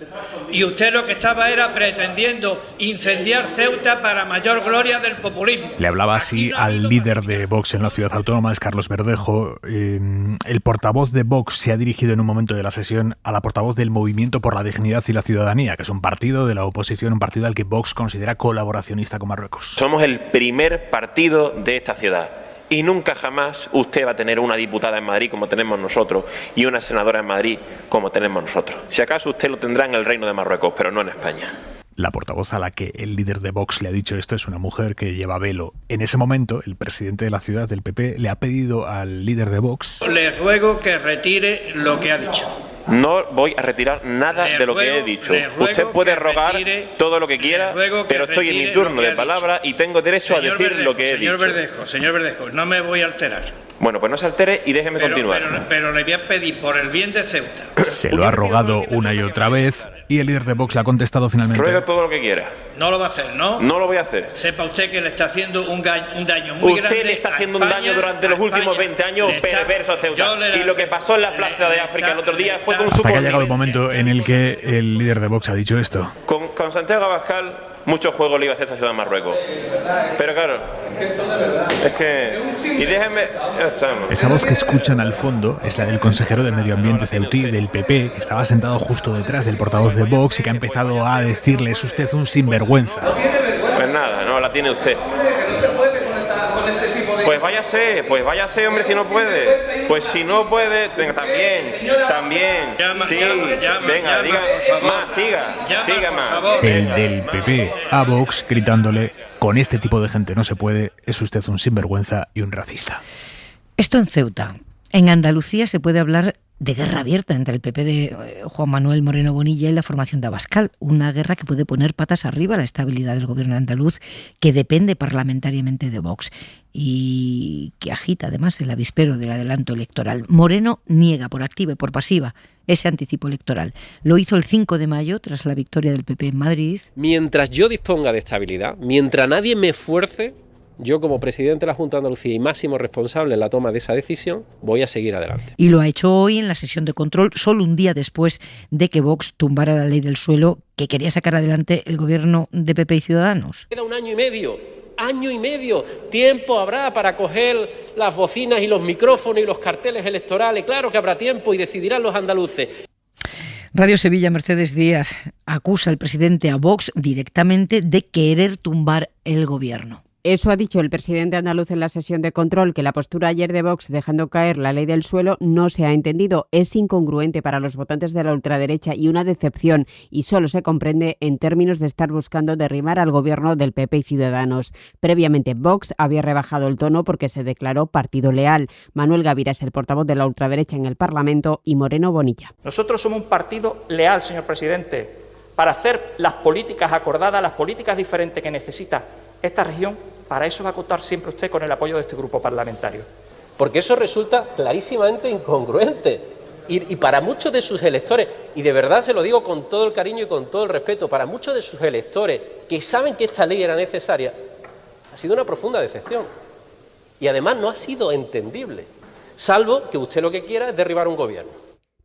y usted lo que estaba era pretendiendo incendiar Ceuta para mayor gloria del populismo. Le hablaba así al líder de Vox en la ciudad autónoma, es Carlos Verdejo. El portavoz de Vox se ha dirigido en un momento de la sesión a la portavoz del Movimiento por la Dignidad y la Ciudadanía, que es un partido de la oposición, un partido al que Vox considera colaboracionista con Marruecos. Somos el primer partido de esta ciudad. Y nunca jamás usted va a tener una diputada en Madrid como tenemos nosotros y una senadora en Madrid como tenemos nosotros. Si acaso usted lo tendrá en el Reino de Marruecos, pero no en España. La portavoz a la que el líder de Vox le ha dicho esto es una mujer que lleva velo. En ese momento, el presidente de la ciudad del PP le ha pedido al líder de Vox... Le ruego que retire lo que ha dicho. No voy a retirar nada de lo que he dicho. Usted puede rogar todo lo que quiera, pero estoy en mi turno de palabra y tengo derecho a decir lo que he dicho. Señor Verdejo, no me voy a alterar. Bueno, pues no se altere y déjeme continuar. Pero le voy a pedir por el bien de Ceuta. Se lo ha rogado una y otra vez y el líder de Vox le ha contestado finalmente. Ruega todo lo que quiera. No lo va a hacer, ¿no? No lo voy a hacer. Sepa usted que le está haciendo un daño muy grande. Usted le está haciendo un daño durante los últimos 20 años perverso a Ceuta. Y lo que pasó en la plaza de África el otro día fue con su... Hasta que ha llegado el momento en el que el líder de Vox ha dicho esto. Con Santiago Abascal mucho juego le iba a hacer esta ciudad de Marruecos. Pero claro, es que... Y déjenme... Esa voz que escuchan al fondo es la del consejero de Medio Ambiente ceutí del PP, que estaba sentado justo detrás del portavoz de Vox y que ha empezado a decirle: es usted un sinvergüenza. Pues nada, no la tiene usted. Pues váyase, hombre, si no puede. Pues si no puede, también. Sí, venga, diga más, siga más. El del PP a Vox gritándole: con este tipo de gente no se puede, es usted un sinvergüenza y un racista. Esto en Ceuta. En Andalucía se puede hablar de guerra abierta entre el PP de Juan Manuel Moreno Bonilla y la formación de Abascal, una guerra que puede poner patas arriba la estabilidad del gobierno andaluz, que depende parlamentariamente de Vox y que agita además el avispero del adelanto electoral. Moreno niega por activa y por pasiva ese anticipo electoral. Lo hizo el 5 de mayo tras la victoria del PP en Madrid. Mientras yo disponga de estabilidad, mientras nadie me fuerce, yo como presidente de la Junta de Andalucía y máximo responsable en la toma de esa decisión, voy a seguir adelante. Y lo ha hecho hoy en la sesión de control, solo un día después de que Vox tumbara la ley del suelo que quería sacar adelante el gobierno de PP y Ciudadanos. Queda un año y medio, tiempo habrá para coger las bocinas y los micrófonos y los carteles electorales, claro que habrá tiempo y decidirán los andaluces. Radio Sevilla, Mercedes Díaz acusa al presidente a Vox directamente de querer tumbar el gobierno. Eso ha dicho el presidente andaluz en la sesión de control, que la postura ayer de Vox dejando caer la ley del suelo no se ha entendido, es incongruente para los votantes de la ultraderecha y una decepción, y solo se comprende en términos de estar buscando derribar al gobierno del PP y Ciudadanos. Previamente Vox había rebajado el tono porque se declaró partido leal. Manuel Gavira es el portavoz de la ultraderecha en el Parlamento y Moreno Bonilla. Nosotros somos un partido leal, señor presidente, para hacer las políticas acordadas, las políticas diferentes que necesita esta región. Para eso va a contar siempre usted con el apoyo de este grupo parlamentario. Porque eso resulta clarísimamente incongruente. Y para muchos de sus electores, y de verdad se lo digo con todo el cariño y con todo el respeto, para muchos de sus electores que saben que esta ley era necesaria, ha sido una profunda decepción. Y además no ha sido entendible, salvo que usted lo que quiera es derribar un gobierno.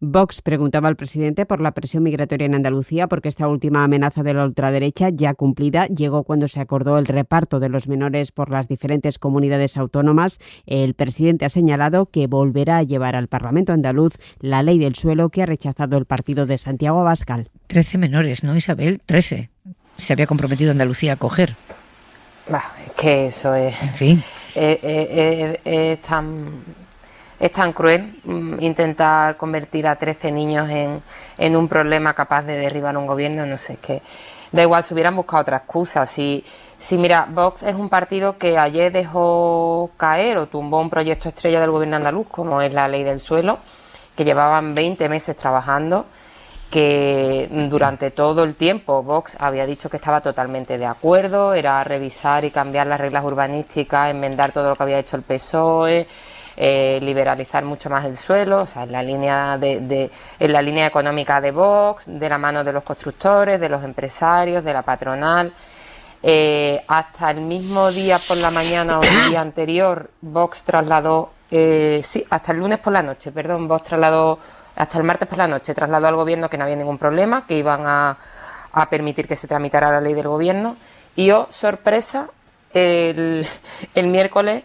Vox preguntaba al presidente por la presión migratoria en Andalucía, porque esta última amenaza de la ultraderecha, ya cumplida, llegó cuando se acordó el reparto de los menores por las diferentes comunidades autónomas. El presidente ha señalado que volverá a llevar al Parlamento andaluz la ley del suelo que ha rechazado el partido de Santiago Abascal. 13 menores, ¿no, Isabel? 13. Se había comprometido Andalucía a acoger. Es que eso es... En fin. Es tan cruel intentar convertir a 13 niños en un problema capaz de derribar un gobierno. No sé, es que da igual, si hubieran buscado otra excusa. Si mira, Vox es un partido que ayer dejó caer o tumbó un proyecto estrella del gobierno andaluz, como es la ley del suelo, que llevaban 20 meses trabajando, que durante todo el tiempo Vox había dicho que estaba totalmente de acuerdo, era revisar y cambiar las reglas urbanísticas, enmendar todo lo que había hecho el PSOE, liberalizar mucho más el suelo, o sea, en la línea en la línea económica de Vox, de la mano de los constructores, de los empresarios, de la patronal. Hasta el mismo día por la mañana o el día anterior, Vox trasladó, hasta el lunes por la noche, perdón, Vox trasladó, hasta el martes por la noche, trasladó al gobierno que no había ningún problema, que iban a permitir que se tramitara la ley del gobierno. Y sorpresa, el miércoles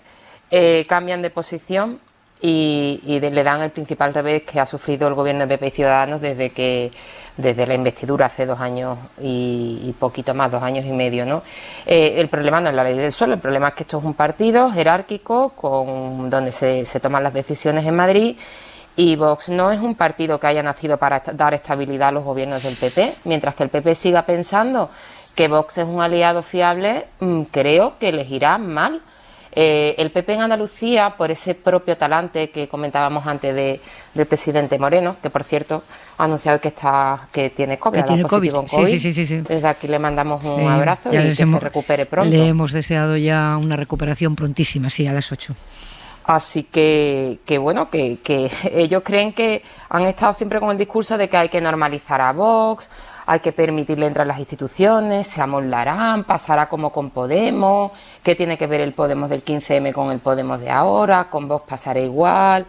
cambian de posición y le dan el principal revés que ha sufrido el gobierno de PP y Ciudadanos desde la investidura hace 2 años y poquito más, 2 años y medio, ¿no? El problema no es la ley del suelo, el problema es que esto es un partido jerárquico donde se toman las decisiones en Madrid, y Vox no es un partido que haya nacido para dar estabilidad a los gobiernos del PP. Mientras que el PP siga pensando que Vox es un aliado fiable, creo que les irá mal. El PP en Andalucía, por ese propio talante que comentábamos antes del presidente Moreno, que por cierto ha anunciado que tiene COVID, positivo en COVID. Sí. Desde aquí le mandamos un abrazo y que se recupere pronto. Le hemos deseado ya una recuperación prontísima, sí, a las 8. Así que bueno, que ellos creen que han estado siempre con el discurso de que hay que normalizar a Vox, hay que permitirle entrar a las instituciones, se amoldarán, pasará como con Podemos, ¿qué tiene que ver el Podemos del 15M con el Podemos de ahora? Con Vox pasará igual.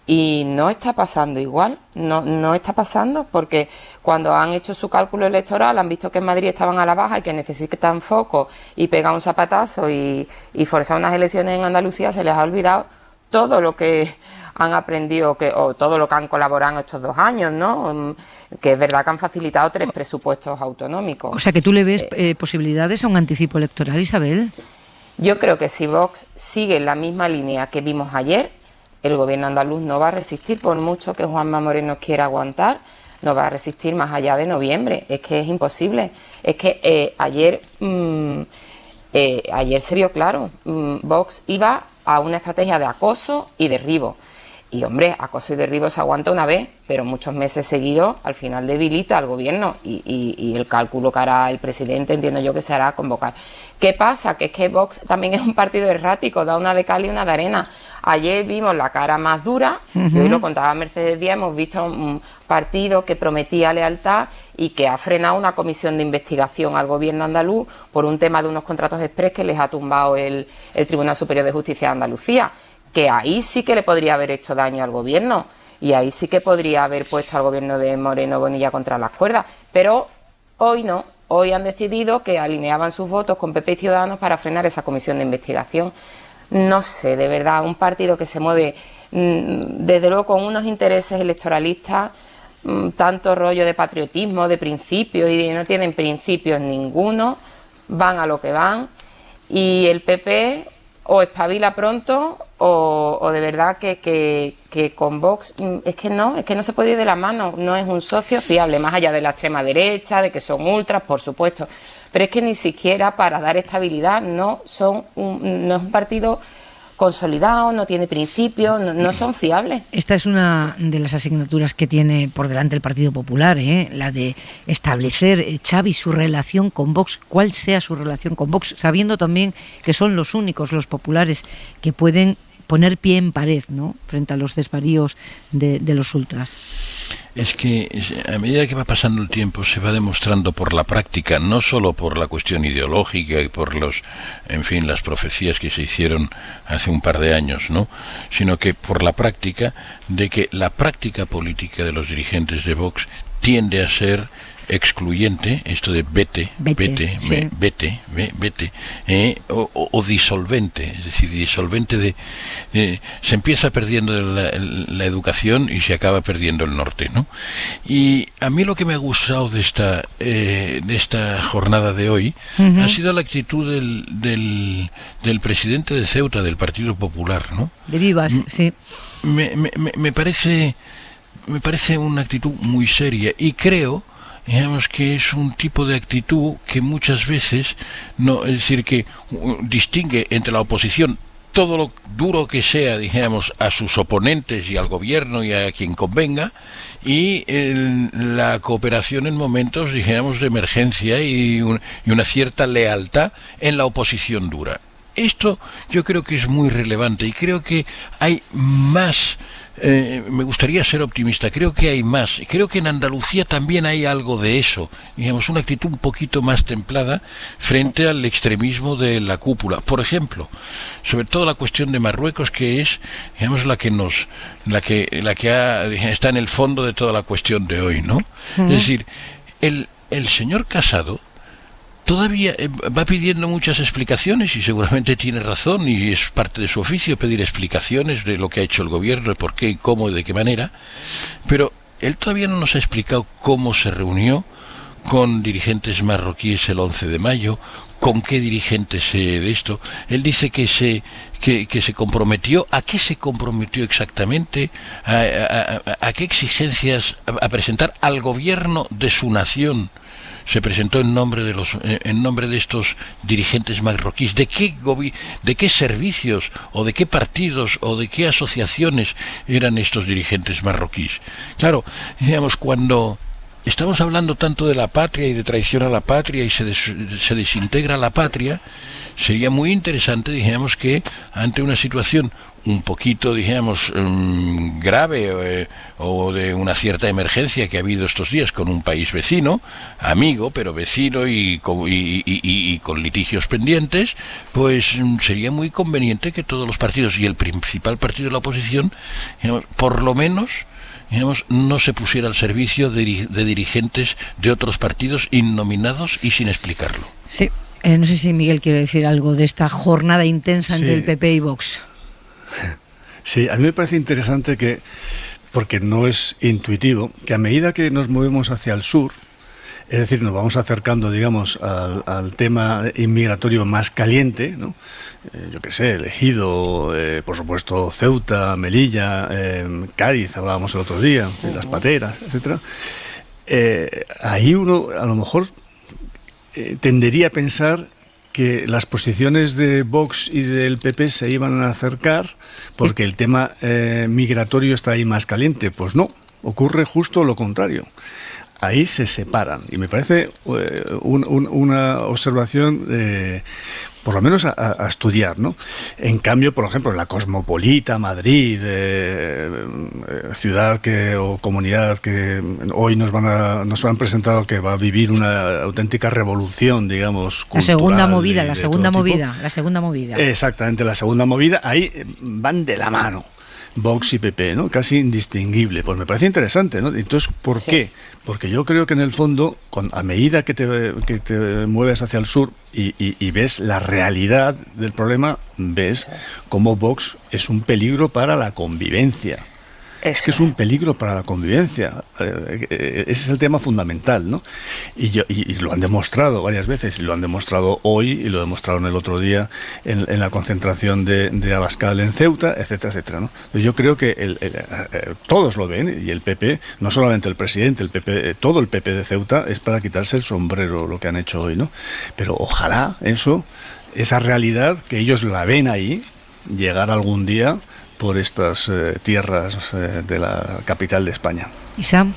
Y no está pasando igual, no está pasando, porque cuando han hecho su cálculo electoral han visto que en Madrid estaban a la baja y que necesitan foco y pegar un zapatazo y forzar unas elecciones en Andalucía. Se les ha olvidado todo lo que han aprendido o todo lo que han colaborado en estos 2 años, ¿no? Que es verdad que han facilitado 3 presupuestos autonómicos. O sea, que tú le ves posibilidades a un anticipo electoral, Isabel. Yo creo que si Vox sigue en la misma línea que vimos ayer, el gobierno andaluz no va a resistir, por mucho que Juanma Moreno quiera aguantar, no va a resistir más allá de noviembre. Es que es imposible. Es que ayer se vio claro, Vox iba a una estrategia de acoso y derribo. Y hombre, acoso y derribo se aguanta una vez, pero muchos meses seguidos al final debilita al gobierno y el cálculo que hará el presidente, entiendo yo que se hará convocar. ¿Qué pasa? Que es que Vox también es un partido errático, da una de cal y una de arena. Ayer vimos la cara más dura, y hoy lo contaba Mercedes Díaz, hemos visto un partido que prometía lealtad y que ha frenado una comisión de investigación al gobierno andaluz por un tema de unos contratos exprés que les ha tumbado el Tribunal Superior de Justicia de Andalucía, que ahí sí que le podría haber hecho daño al gobierno y ahí sí que podría haber puesto al gobierno de Moreno Bonilla contra las cuerdas, pero hoy no. Hoy han decidido que alineaban sus votos con PP y Ciudadanos para frenar esa comisión de investigación. No sé, de verdad, un partido que se mueve desde luego con unos intereses electoralistas, tanto rollo de patriotismo, de principios, y no tienen principios ninguno, van a lo que van, y el PP o espabila pronto o de verdad que con Vox es que no se puede ir de la mano, no es un socio fiable, más allá de la extrema derecha, de que son ultras, por supuesto, pero es que ni siquiera para dar estabilidad no es un partido consolidado, no tiene principios, no son fiables. Esta es una de las asignaturas que tiene por delante el Partido Popular, la de establecer, Xavi, su relación con Vox, cuál sea su relación con Vox, sabiendo también que son los únicos, los populares, que pueden poner pie en pared, ¿no?, frente a los desvaríos de los ultras. Es que a medida que va pasando el tiempo se va demostrando por la práctica, no solo por la cuestión ideológica y por las profecías que se hicieron hace un par de años, ¿no?, sino que por la práctica de que la práctica política de los dirigentes de Vox tiende a ser excluyente, esto de vete, o disolvente, es decir, disolvente se empieza perdiendo la educación y se acaba perdiendo el norte, ¿no? Y a mí lo que me ha gustado de esta jornada de hoy ha sido la actitud del presidente de Ceuta, del Partido Popular, ¿no? De Vivas, sí. Me parece una actitud muy seria y creo, digamos, que es un tipo de actitud que muchas veces no, es decir, que distingue entre la oposición todo lo duro que sea, dijéramos, a sus oponentes y al gobierno y a quien convenga, y la cooperación en momentos, dijéramos, de emergencia y una cierta lealtad en la oposición dura. Esto yo creo que es muy relevante y creo que hay más. Me gustaría ser optimista, creo que hay más, creo que en Andalucía también hay algo de eso, digamos, una actitud un poquito más templada frente al extremismo de la cúpula. Por ejemplo, sobre todo la cuestión de Marruecos, que es, digamos, está en el fondo de toda la cuestión de hoy, ¿no? Es decir, el señor Casado todavía va pidiendo muchas explicaciones y seguramente tiene razón y es parte de su oficio pedir explicaciones de lo que ha hecho el gobierno, de por qué, y cómo y de qué manera, pero él todavía no nos ha explicado cómo se reunió con dirigentes marroquíes el 11 de mayo, con qué dirigentes de esto. Él dice que se comprometió. ¿A qué se comprometió exactamente? ¿A qué exigencias a presentar al gobierno de su nación? Se presentó en nombre de estos dirigentes marroquíes. ¿De qué servicios o de qué partidos o de qué asociaciones eran estos dirigentes marroquíes? Claro, digamos, cuando estamos hablando tanto de la patria y de traición a la patria y se desintegra la patria, sería muy interesante, digamos, que ante una situación un poquito, digamos, grave o de una cierta emergencia que ha habido estos días con un país vecino, amigo, pero vecino y con litigios pendientes, pues sería muy conveniente que todos los partidos y el principal partido de la oposición, digamos, por lo menos, digamos, no se pusiera al servicio de dirigentes de otros partidos innominados y sin explicarlo. Sí, no sé si Miguel quiere decir algo de esta jornada intensa entre el PP y Vox. Sí, a mí me parece interesante que, porque no es intuitivo, que a medida que nos movemos hacia el sur, es decir, nos vamos acercando, digamos, al tema inmigratorio más caliente, ¿no? Yo qué sé, El Ejido, por supuesto Ceuta, Melilla, Cádiz, hablábamos el otro día, Las Pateras, etcétera. Ahí uno a lo mejor tendería a pensar que las posiciones de Vox y del PP se iban a acercar porque el tema migratorio está ahí más caliente. Pues no, ocurre justo lo contrario. Ahí se separan y me parece una observación por lo menos a estudiar, ¿no? En cambio, por ejemplo, en la cosmopolita Madrid, ciudad o comunidad que hoy nos han presentado que va a vivir una auténtica revolución, digamos, cultural. La segunda movida. Exactamente, la segunda movida. Ahí van de la mano Vox y PP, ¿no? Casi indistinguible. Pues me parece interesante, ¿no? Entonces, ¿por qué? Porque yo creo que en el fondo, a medida que te mueves hacia el sur y ves la realidad del problema, ves cómo Vox es un peligro para la convivencia. Es que es un peligro para la convivencia. Ese es el tema fundamental, ¿no? Y lo han demostrado varias veces, y lo han demostrado hoy, y lo demostraron el otro día en la concentración de Abascal en Ceuta, etcétera, etcétera, ¿no? Yo creo que todos lo ven, y el PP, no solamente el presidente, el PP, todo el PP de Ceuta, es para quitarse el sombrero lo que han hecho hoy, ¿no? Pero ojalá esa realidad, que ellos la ven ahí, llegar algún día por estas tierras de la capital de España. ¿Y Sam?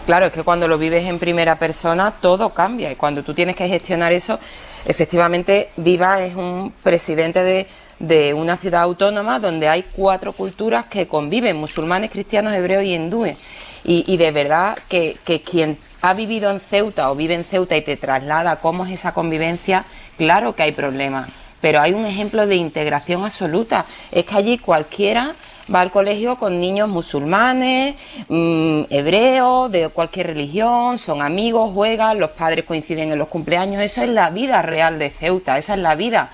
Claro, es que cuando lo vives en primera persona todo cambia y cuando tú tienes que gestionar eso, efectivamente Viva es un presidente de una ciudad autónoma donde hay 4 culturas que conviven, musulmanes, cristianos, hebreos y hindúes. Y de verdad que quien ha vivido en Ceuta o vive en Ceuta y te traslada cómo es esa convivencia, claro que hay problemas. Pero hay un ejemplo de integración absoluta. Es que allí cualquiera va al colegio con niños musulmanes, hebreos, de cualquier religión, son amigos, juegan, los padres coinciden en los cumpleaños. Eso es la vida real de Ceuta, esa es la vida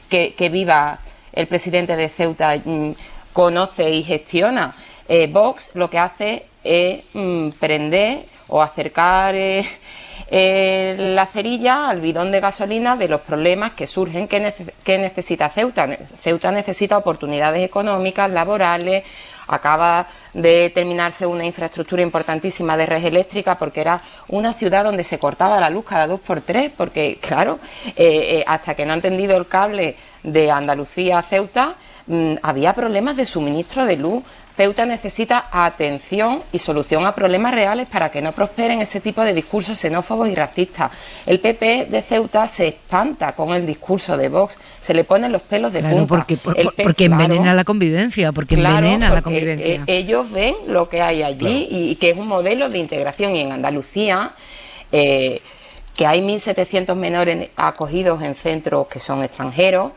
que Viva, el presidente de Ceuta, conoce y gestiona. Vox lo que hace es prender o acercar la cerilla al bidón de gasolina de los problemas que surgen que necesita Ceuta. Ceuta necesita oportunidades económicas, laborales, acaba de terminarse una infraestructura importantísima de red eléctrica porque era una ciudad donde se cortaba la luz cada 2x3 porque, claro, hasta que no han tendido el cable de Andalucía a Ceuta, había problemas de suministro de luz. Ceuta necesita atención y solución a problemas reales para que no prosperen ese tipo de discursos xenófobos y racistas. El PP de Ceuta se espanta con el discurso de Vox, se le ponen los pelos de punta. Porque envenena la convivencia, Ellos ven lo que hay allí y que es un modelo de integración. Y en Andalucía, que hay 1.700 menores acogidos en centros que son extranjeros,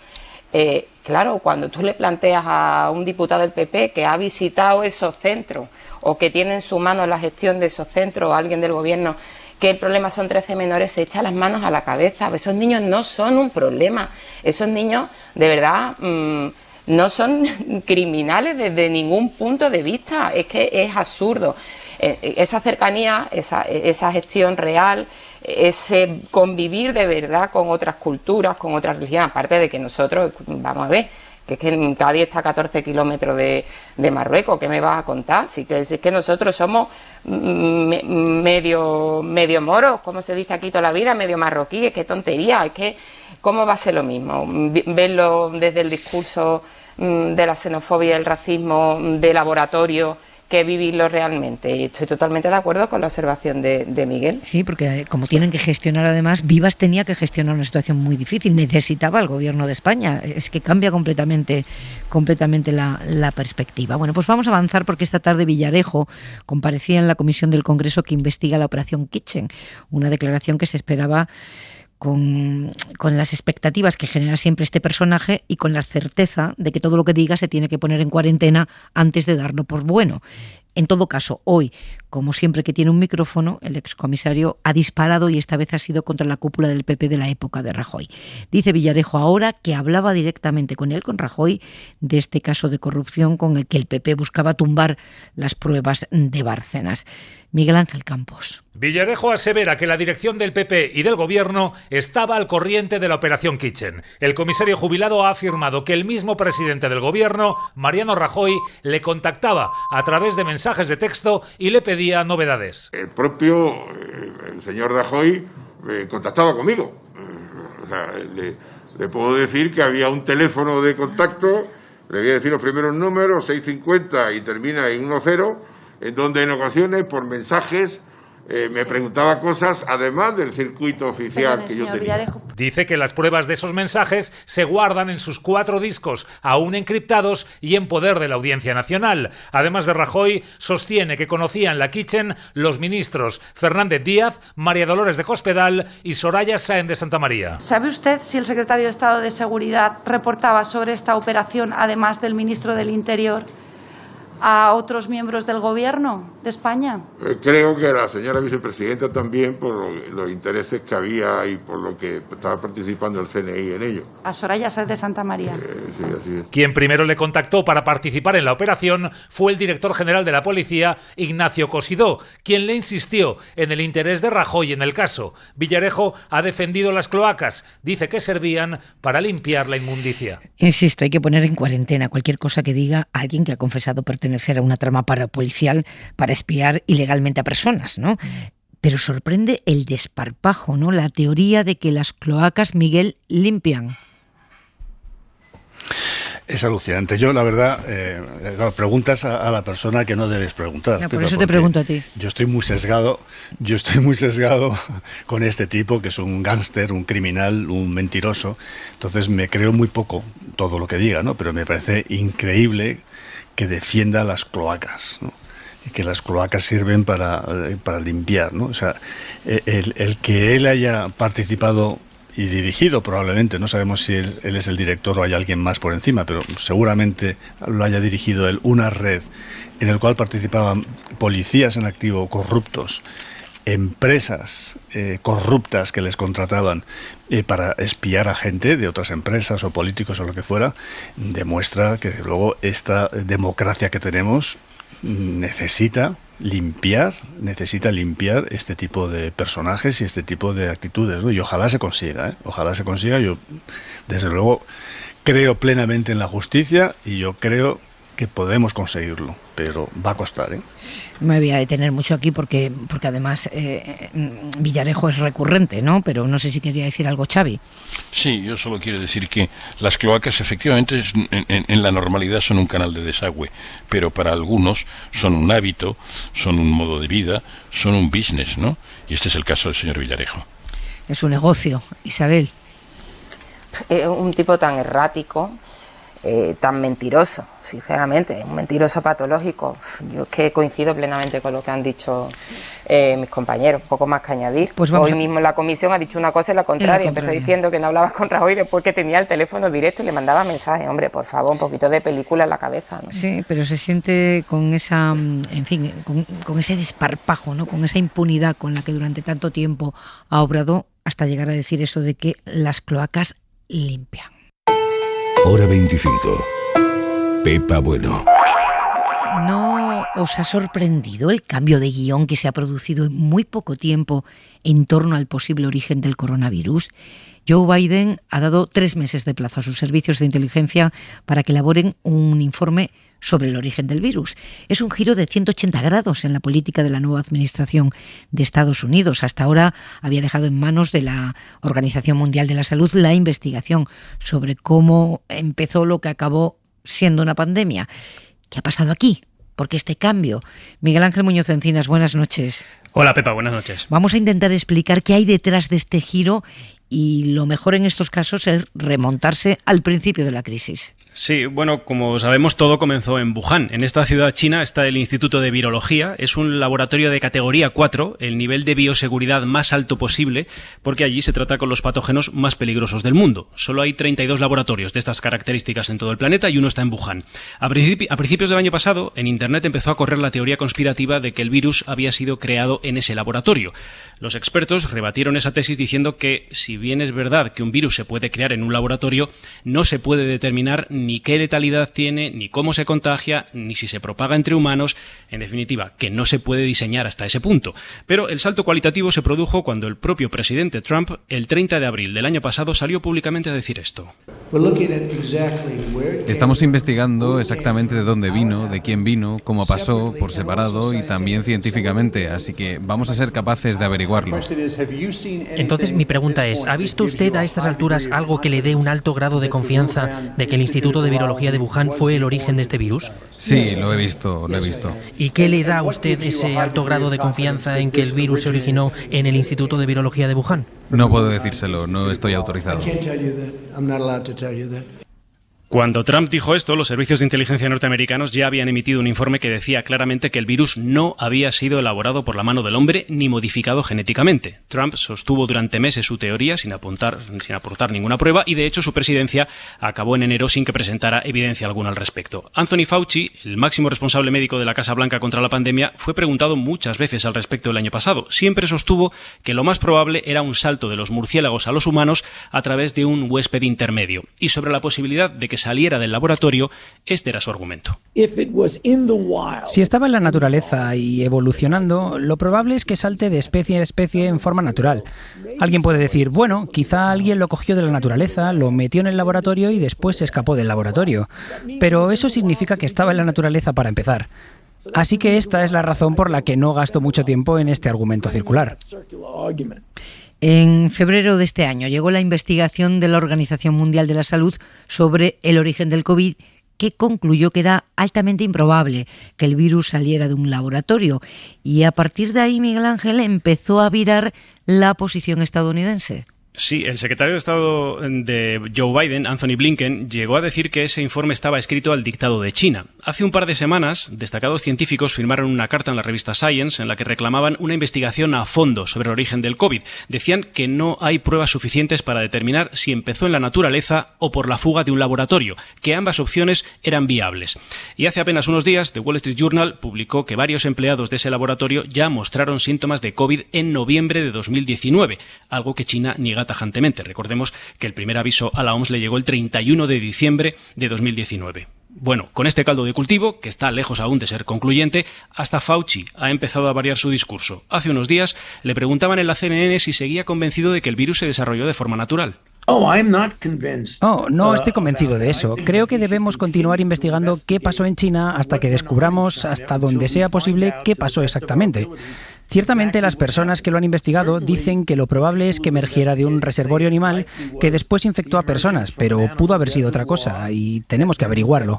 claro, cuando tú le planteas a un diputado del PP que ha visitado esos centros o que tiene en su mano la gestión de esos centros o alguien del gobierno, que el problema son 13 menores, se echa las manos a la cabeza. Esos niños no son un problema. Esos niños, de verdad, no son criminales desde ningún punto de vista. Es que es absurdo. Esa cercanía, esa gestión real, ese convivir de verdad con otras culturas, con otras religiones, aparte de que nosotros, vamos a ver, que es que Cádiz está a 14 kilómetros de Marruecos, ¿qué me vas a contar? Si es que nosotros somos medio moros, como se dice aquí toda la vida, medio marroquíes, qué tontería, es que ¿cómo va a ser lo mismo? Verlo desde el discurso de la xenofobia y el racismo de laboratorio, que vivirlo realmente. Y estoy totalmente de acuerdo con la observación de Miguel. Sí, porque como tienen que gestionar, además, Vivas tenía que gestionar una situación muy difícil, necesitaba el gobierno de España. Es que cambia completamente la perspectiva. Bueno, pues vamos a avanzar porque esta tarde Villarejo comparecía en la comisión del Congreso que investiga la operación Kitchen, una declaración que se esperaba con las expectativas que genera siempre este personaje y con la certeza de que todo lo que diga se tiene que poner en cuarentena antes de darlo por bueno. En todo caso, hoy, como siempre que tiene un micrófono, el excomisario ha disparado y esta vez ha sido contra la cúpula del PP de la época de Rajoy. Dice Villarejo ahora que hablaba directamente con él, con Rajoy, de este caso de corrupción con el que el PP buscaba tumbar las pruebas de Bárcenas. Miguel Ángel Campos. Villarejo asevera que la dirección del PP y del Gobierno estaba al corriente de la operación Kitchen. El comisario jubilado ha afirmado que el mismo presidente del Gobierno, Mariano Rajoy, le contactaba a través de mensajes de texto y le pedía novedades. El propio el señor Rajoy contactaba conmigo. Le puedo decir que había un teléfono de contacto, le voy a decir los primeros números, 650 y termina en 10, en donde en ocasiones por mensajes me preguntaba cosas, además del circuito oficial que yo tenía. Dice que las pruebas de esos mensajes se guardan en sus 4 discos, aún encriptados y en poder de la Audiencia Nacional. Además de Rajoy, sostiene que conocían la Kitchen los ministros Fernández Díaz, María Dolores de Cospedal y Soraya Sáenz de Santamaría. ¿Sabe usted si el secretario de Estado de Seguridad reportaba sobre esta operación, además del ministro del Interior, a otros miembros del Gobierno de España? Creo que la señora vicepresidenta también, por los intereses que había y por lo que estaba participando el CNI en ello. A Soraya Sáenz de Santamaría. Sí, así es. Quien primero le contactó para participar en la operación fue el director general de la policía, Ignacio Cosidó, quien le insistió en el interés de Rajoy en el caso. Villarejo ha defendido las cloacas, dice que servían para limpiar la inmundicia. Insisto, hay que poner en cuarentena cualquier cosa que diga alguien que ha confesado pertenecer a una trama parapolicial para espiar ilegalmente a personas, ¿no? Pero sorprende el desparpajo, ¿no? La teoría de que las cloacas, Miguel, limpian. Es alucinante. Yo, la verdad, preguntas a la persona que no debes preguntar. No, por eso te pregunto a ti. Yo estoy muy sesgado con este tipo, que es un gángster, un criminal, un mentiroso. Entonces me creo muy poco todo lo que diga, ¿no? Pero me parece increíble que defienda las cloacas, ¿no? Y que las cloacas sirven para limpiar, ¿no? O sea, el que él haya participado y dirigido, probablemente, no sabemos si él es el director o hay alguien más por encima, pero seguramente lo haya dirigido él, una red en la cual participaban policías en activo corruptos, empresas corruptas que les contrataban para espiar a gente de otras empresas o políticos o lo que fuera, demuestra que luego esta democracia que tenemos necesita limpiar este tipo de personajes y este tipo de actitudes, ¿no? Y ojalá se consiga, ojalá se consiga. Yo, desde luego, creo plenamente en la justicia y yo creo que podemos conseguirlo, pero va a costar, ¿eh? Me voy a detener mucho aquí porque además Villarejo es recurrente, ¿no? Pero no sé si quería decir algo Xavi. Sí, yo solo quiero decir que las cloacas efectivamente en la normalidad son un canal de desagüe, pero para algunos son un hábito, son un modo de vida, son un business, ¿no? Y este es el caso del señor Villarejo. Es un negocio, Isabel. Un tipo tan errático, tan mentiroso, sinceramente, un mentiroso patológico. Yo es que coincido plenamente con lo que han dicho mis compañeros, poco más que añadir. Pues hoy mismo en la comisión ha dicho una cosa y la contraria. Empezó diciendo que no hablaba con Rajoy después que tenía el teléfono directo y le mandaba mensajes. Hombre, por favor, un poquito de película en la cabeza, ¿no? Sí, pero se siente con esa, en fin, con ese desparpajo, ¿no? Con esa impunidad con la que durante tanto tiempo ha obrado, hasta llegar a decir eso de que las cloacas limpian. Hora 25. Pepa Bueno. ¿No os ha sorprendido el cambio de guión que se ha producido en muy poco tiempo en torno al posible origen del coronavirus? Joe Biden ha dado 3 meses de plazo a sus servicios de inteligencia para que elaboren un informe sobre el origen del virus. Es un giro de 180 grados en la política de la nueva administración de Estados Unidos. Hasta ahora había dejado en manos de la Organización Mundial de la Salud la investigación sobre cómo empezó lo que acabó siendo una pandemia. ¿Qué ha pasado aquí? ¿Por qué este cambio? Miguel Ángel Muñoz Encinas, buenas noches. Hola Pepa, buenas noches. Vamos a intentar explicar qué hay detrás de este giro y lo mejor en estos casos es remontarse al principio de la crisis. Sí, bueno, como sabemos, todo comenzó en Wuhan. En esta ciudad china está el Instituto de Virología. Es un laboratorio de categoría 4, el nivel de bioseguridad más alto posible, porque allí se trata con los patógenos más peligrosos del mundo. Solo hay 32 laboratorios de estas características en todo el planeta y uno está en Wuhan. A principios del año pasado, en Internet empezó a correr la teoría conspirativa de que el virus había sido creado en ese laboratorio. Los expertos rebatieron esa tesis diciendo que, si bien es verdad que un virus se puede crear en un laboratorio, no se puede determinar ni qué letalidad tiene, ni cómo se contagia, ni si se propaga entre humanos. En definitiva, que no se puede diseñar hasta ese punto. Pero el salto cualitativo se produjo cuando el propio presidente Trump, el 30 de abril del año pasado, salió públicamente a decir esto. Estamos investigando exactamente de dónde vino, de quién vino, cómo pasó, por separado y también científicamente, así que vamos a ser capaces de averiguarlo. Entonces mi pregunta es, ¿ha visto usted a estas alturas algo que le dé un alto grado de confianza de que el Instituto de Virología de Wuhan fue el origen de este virus? Sí, lo he visto. ¿Y qué le da a usted ese alto grado de confianza en que el virus se originó en el Instituto de Virología de Wuhan? No puedo decírselo, no estoy autorizado. Cuando Trump dijo esto, los servicios de inteligencia norteamericanos ya habían emitido un informe que decía claramente que el virus no había sido elaborado por la mano del hombre ni modificado genéticamente. Trump sostuvo durante meses su teoría sin aportar ninguna prueba y de hecho su presidencia acabó en enero sin que presentara evidencia alguna al respecto. Anthony Fauci, el máximo responsable médico de la Casa Blanca contra la pandemia, fue preguntado muchas veces al respecto el año pasado. Siempre sostuvo que lo más probable era un salto de los murciélagos a los humanos a través de un huésped intermedio. Y sobre la posibilidad de que saliera del laboratorio, este era su argumento. Si estaba en la naturaleza y evolucionando, lo probable es que salte de especie a especie en forma natural. Alguien puede decir, bueno, quizá alguien lo cogió de la naturaleza, lo metió en el laboratorio y después se escapó del laboratorio. Pero eso significa que estaba en la naturaleza para empezar. Así que esta es la razón por la que no gasto mucho tiempo en este argumento circular. En febrero de este año llegó la investigación de la Organización Mundial de la Salud sobre el origen del COVID, que concluyó que era altamente improbable que el virus saliera de un laboratorio. Y a partir de ahí, Miguel Ángel, empezó a virar la posición estadounidense. Sí, el secretario de Estado de Joe Biden, Anthony Blinken, llegó a decir que ese informe estaba escrito al dictado de China. Hace un par de semanas, destacados científicos firmaron una carta en la revista Science en la que reclamaban una investigación a fondo sobre el origen del COVID. Decían que no hay pruebas suficientes para determinar si empezó en la naturaleza o por la fuga de un laboratorio, que ambas opciones eran viables. Y hace apenas unos días, The Wall Street Journal publicó que varios empleados de ese laboratorio ya mostraron síntomas de COVID en noviembre de 2019, algo que China niega tajantemente. Recordemos que el primer aviso a la OMS le llegó el 31 de diciembre de 2019. Bueno, con este caldo de cultivo, que está lejos aún de ser concluyente, hasta Fauci ha empezado a variar su discurso. Hace unos días le preguntaban en la CNN si seguía convencido de que el virus se desarrolló de forma natural. No estoy convencido de eso. Creo que debemos continuar investigando qué pasó en China hasta que descubramos, hasta donde sea posible, qué pasó exactamente. Ciertamente las personas que lo han investigado dicen que lo probable es que emergiera de un reservorio animal que después infectó a personas, pero pudo haber sido otra cosa y tenemos que averiguarlo.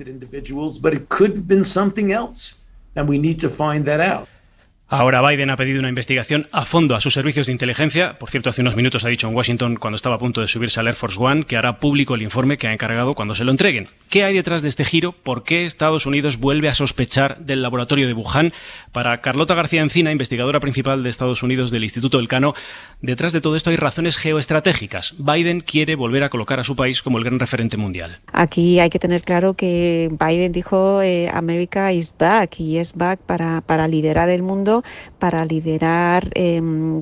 Ahora Biden ha pedido una investigación a fondo a sus servicios de inteligencia. Por cierto, hace unos minutos ha dicho en Washington, cuando estaba a punto de subirse al Air Force One, que hará público el informe que ha encargado cuando se lo entreguen. ¿Qué hay detrás de este giro? ¿Por qué Estados Unidos vuelve a sospechar del laboratorio de Wuhan? Para Carlota García Encina, investigadora principal de Estados Unidos del Instituto Elcano, detrás de todo esto hay razones geoestratégicas. Biden quiere volver a colocar a su país como el gran referente mundial. Aquí hay que tener claro que Biden dijo America is back, y es back para liderar el mundo, para liderar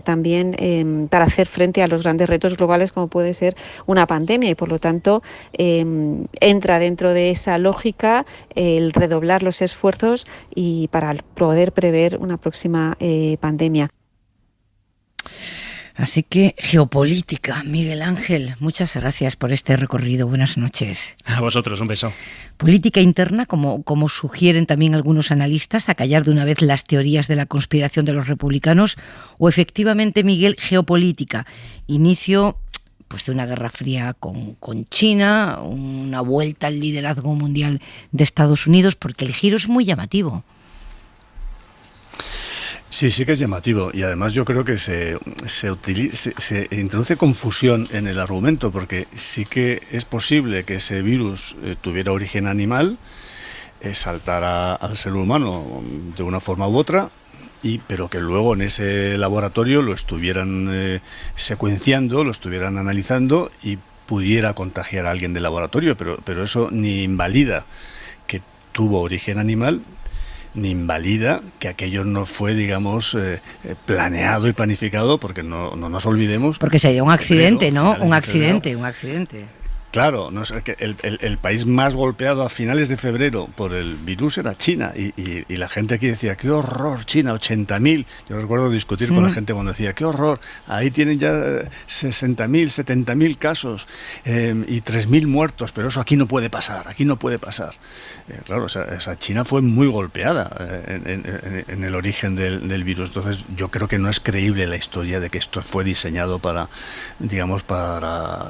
también para hacer frente a los grandes retos globales como puede ser una pandemia, y por lo tanto entra dentro de esa lógica el redoblar los esfuerzos y para poder prever una próxima pandemia. Así que geopolítica, Miguel Ángel, muchas gracias por este recorrido. Buenas noches. A vosotros, un beso. Política interna, como sugieren también algunos analistas, acallar de una vez las teorías de la conspiración de los republicanos, o efectivamente, Miguel, geopolítica, inicio pues de una guerra fría con China, una vuelta al liderazgo mundial de Estados Unidos, porque el giro es muy llamativo. Sí que es llamativo, y además yo creo que se introduce confusión en el argumento, porque sí que es posible que ese virus tuviera origen animal, saltara al ser humano de una forma u otra, pero que luego en ese laboratorio lo estuvieran secuenciando, lo estuvieran analizando y pudiera contagiar a alguien del laboratorio, pero eso ni invalida que tuvo origen animal, ni invalida que aquello no fue, digamos, planeado y planificado, porque no nos olvidemos. Porque sería un accidente, ¿no? Un accidente. Claro, no sé, que el país más golpeado a finales de febrero por el virus era China, y la gente aquí decía, qué horror, China, 80.000. Yo recuerdo discutir con la gente cuando decía, qué horror, ahí tienen ya 60.000, 70.000 casos y 3.000 muertos, pero eso aquí no puede pasar. Claro, o sea, China fue muy golpeada en el origen del virus. Entonces yo creo que no es creíble la historia de que esto fue diseñado para,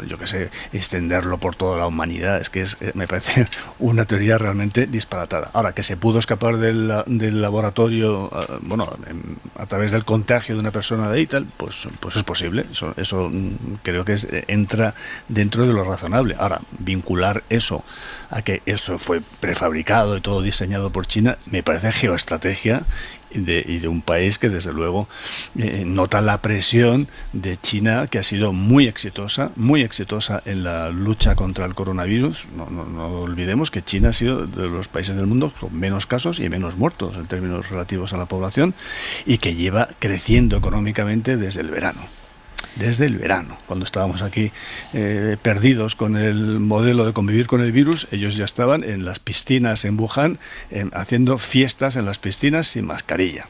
yo qué sé, extenderlo por toda la humanidad. Es que me parece una teoría realmente disparatada. Ahora, que se pudo escapar del laboratorio, a través del contagio de una persona de ahí, tal, pues es posible. Eso creo que entra dentro de lo razonable. Ahora, vincular eso a que esto fue prefabricado y todo diseñado por China, me parece geoestrategia y de un país que desde luego nota la presión de China, que ha sido muy exitosa en la lucha contra el coronavirus. No olvidemos que China ha sido de los países del mundo con menos casos y menos muertos en términos relativos a la población, y que lleva creciendo económicamente desde el verano, cuando estábamos aquí perdidos con el modelo de convivir con el virus. Ellos ya estaban en las piscinas en Wuhan, haciendo fiestas en las piscinas sin mascarilla.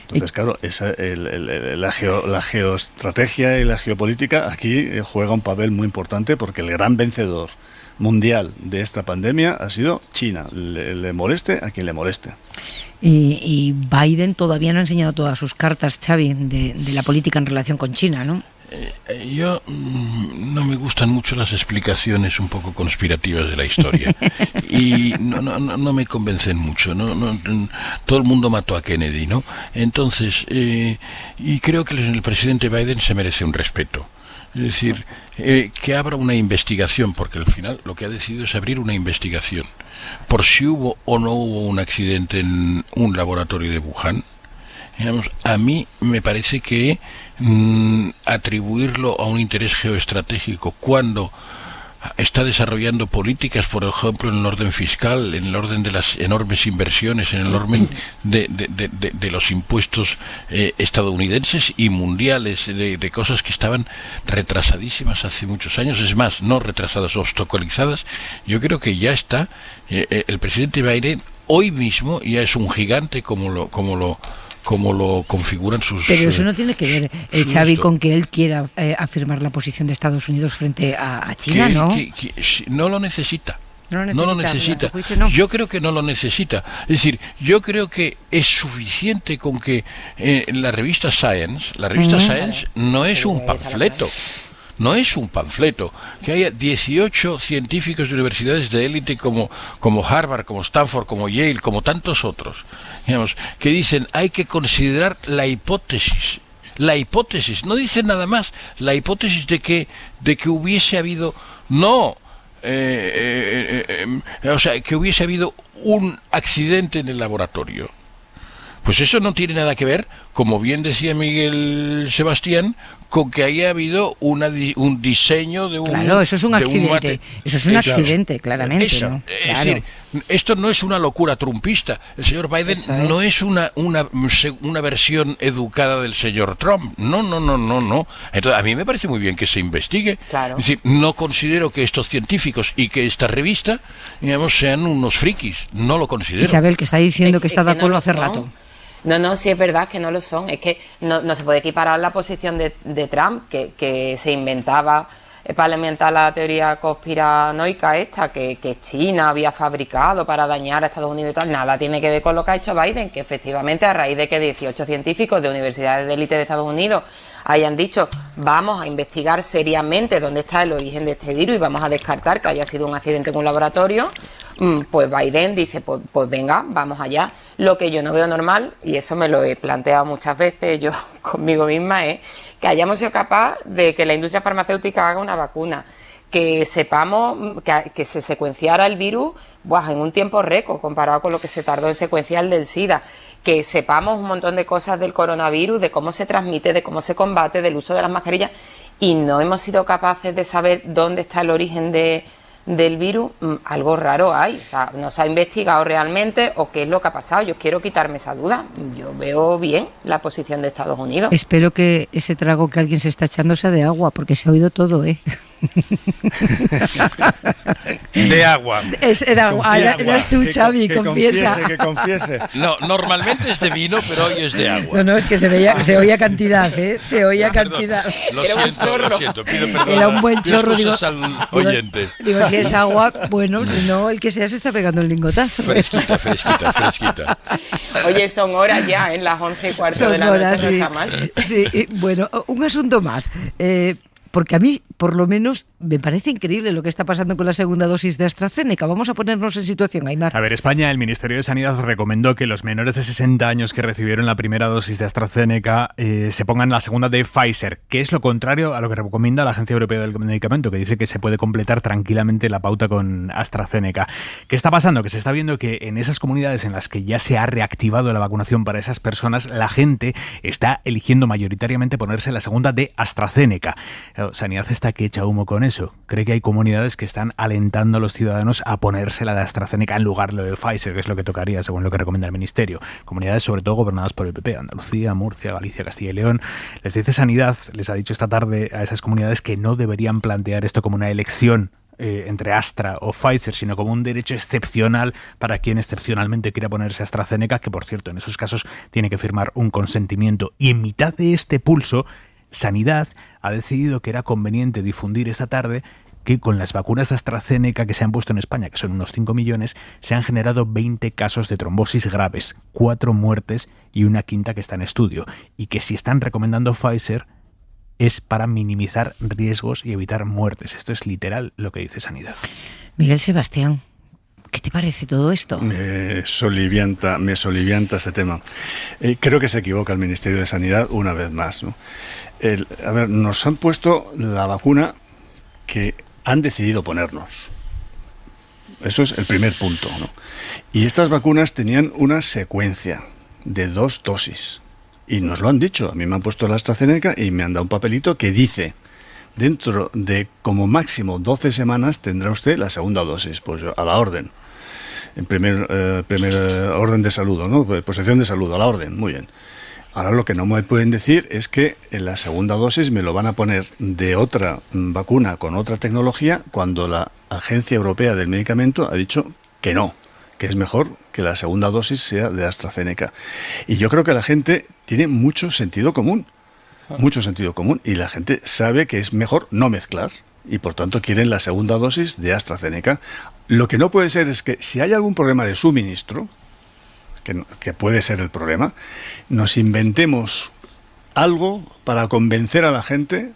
Entonces, claro, la geoestrategia y la geopolítica aquí juega un papel muy importante, porque el gran vencedor mundial de esta pandemia ha sido China, le moleste a quien le moleste. Y Biden todavía no ha enseñado todas sus cartas, Xavi, de la política en relación con China, ¿no? Yo no me gustan mucho las explicaciones un poco conspirativas de la historia y no me convencen mucho. Todo el mundo mató a Kennedy, ¿no? Entonces, y creo que el presidente Biden se merece un respeto. Es decir, que abra una investigación, porque al final lo que ha decidido es abrir una investigación por si hubo o no hubo un accidente en un laboratorio de Wuhan. Digamos, a mí me parece que atribuirlo a un interés geoestratégico cuando está desarrollando políticas, por ejemplo, en el orden fiscal, en el orden de las enormes inversiones, en el orden de los impuestos estadounidenses y mundiales, de cosas que estaban retrasadísimas hace muchos años, es más, no retrasadas, obstaculizadas. Yo creo que ya está, el presidente Biden hoy mismo ya es un gigante como lo lo configuran sus... Pero eso no tiene que ver, Xavi, con que él quiera afirmar la posición de Estados Unidos frente a China, ¿no? No lo necesita. No lo necesita. No. Yo creo que no lo necesita. Es decir, yo creo que es suficiente con que la revista Science no es un panfleto. No es un panfleto. Que haya 18 científicos de universidades de élite como Harvard, como Stanford, como Yale, como tantos otros, digamos, que dicen hay que considerar la hipótesis. La hipótesis, no dicen nada más. La hipótesis de que hubiese habido... No... o sea, que hubiese habido un accidente en el laboratorio. Pues eso no tiene nada que ver, como bien decía Miguel Sebastián, con que haya habido un diseño de un... Claro, eso es un accidente. Eso es un accidente, claramente. Eso, ¿no? Es claro. decir, esto no es una locura trumpista. El señor Biden no es una versión educada del señor Trump. No. Entonces, a mí me parece muy bien que se investigue. Claro. Es decir, no considero que estos científicos y que esta revista, digamos, sean unos frikis. No lo considero. Isabel, que está diciendo que está de acuerdo hace rato. No, sí es verdad que no lo son. Es que no se puede equiparar la posición de Trump, que se inventaba para alimentar la teoría conspiranoica esta, que China había fabricado para dañar a Estados Unidos y tal. Nada tiene que ver con lo que ha hecho Biden, que efectivamente a raíz de que 18 científicos de universidades de élite de Estados Unidos hayan dicho vamos a investigar seriamente dónde está el origen de este virus y vamos a descartar que haya sido un accidente en un laboratorio, pues Biden dice, pues venga, vamos allá. Lo que yo no veo normal, y eso me lo he planteado muchas veces yo conmigo misma, es que hayamos sido capaces de que la industria farmacéutica haga una vacuna, que sepamos que se secuenciara el virus en un tiempo récord comparado con lo que se tardó en secuenciar del SIDA, que sepamos un montón de cosas del coronavirus, de cómo se transmite, de cómo se combate, del uso de las mascarillas, y no hemos sido capaces de saber dónde está el origen del virus. Algo raro hay, o sea, no se ha investigado realmente o qué es lo que ha pasado. Yo quiero quitarme esa duda. Yo veo bien la posición de Estados Unidos. Espero que ese trago que alguien se está echando sea de agua, porque se ha oído todo, ¿eh? De agua. Era agua. Eras tú, Xavi, confiesa. Que confiese. No, normalmente es de vino, pero hoy es de agua. No, es que se oía cantidad, ¿eh? Se oía cantidad. Lo siento, pido perdón. Era un buen chorro, digo, al oyente. Digo, si es agua, bueno, si no, el que sea se está pegando el lingotazo. Fresquita. Oye, son horas ya, en las 11:15 de la noche, no está mal. Sí, bueno, un asunto más. Porque a mí, por lo menos, me parece increíble lo que está pasando con la segunda dosis de AstraZeneca. Vamos a ponernos en situación, Aimar. A ver, España, el Ministerio de Sanidad recomendó que los menores de 60 años que recibieron la primera dosis de AstraZeneca se pongan la segunda de Pfizer, que es lo contrario a lo que recomienda la Agencia Europea del Medicamento, que dice que se puede completar tranquilamente la pauta con AstraZeneca. ¿Qué está pasando? Que se está viendo que en esas comunidades en las que ya se ha reactivado la vacunación para esas personas, la gente está eligiendo mayoritariamente ponerse la segunda de AstraZeneca. Sanidad está que echa humo con eso. Cree que hay comunidades que están alentando a los ciudadanos a ponerse la de AstraZeneca en lugar de lo de Pfizer, que es lo que tocaría según lo que recomienda el Ministerio. Comunidades sobre todo gobernadas por el PP, Andalucía, Murcia, Galicia, Castilla y León. Les dice Sanidad, les ha dicho esta tarde a esas comunidades que no deberían plantear esto como una elección entre Astra o Pfizer, sino como un derecho excepcional para quien excepcionalmente quiera ponerse AstraZeneca, que por cierto en esos casos tiene que firmar un consentimiento. Y en mitad de este pulso, Sanidad ha decidido que era conveniente difundir esta tarde que con las vacunas de AstraZeneca que se han puesto en España, que son unos 5 millones, se han generado 20 casos de trombosis graves, 4 muertes y una quinta que está en estudio. Y que si están recomendando Pfizer es para minimizar riesgos y evitar muertes. Esto es literal lo que dice Sanidad. Miguel Sebastián, ¿qué te parece todo esto? Me solivianta ese tema. Creo que se equivoca el Ministerio de Sanidad una vez más, ¿no? A ver, nos han puesto la vacuna que han decidido ponernos. Eso es el primer punto, ¿no? Y estas vacunas tenían una secuencia de 2 dosis. Y nos lo han dicho. A mí me han puesto la AstraZeneca y me han dado un papelito que dice: dentro de como máximo 12 semanas tendrá usted la segunda dosis. Pues a la orden. En primer orden de saludo, ¿no? Posición de saludo, a la orden. Muy bien. Ahora lo que no me pueden decir es que en la segunda dosis me lo van a poner de otra vacuna con otra tecnología cuando la Agencia Europea del Medicamento ha dicho que no que es mejor que la segunda dosis sea de AstraZeneca. Y yo creo que la gente tiene mucho sentido común, y la gente sabe que es mejor no mezclar, y por tanto quieren la segunda dosis de AstraZeneca. Lo que no puede ser es que si hay algún problema de suministro, que puede ser el problema, nos inventemos algo para convencer a la gente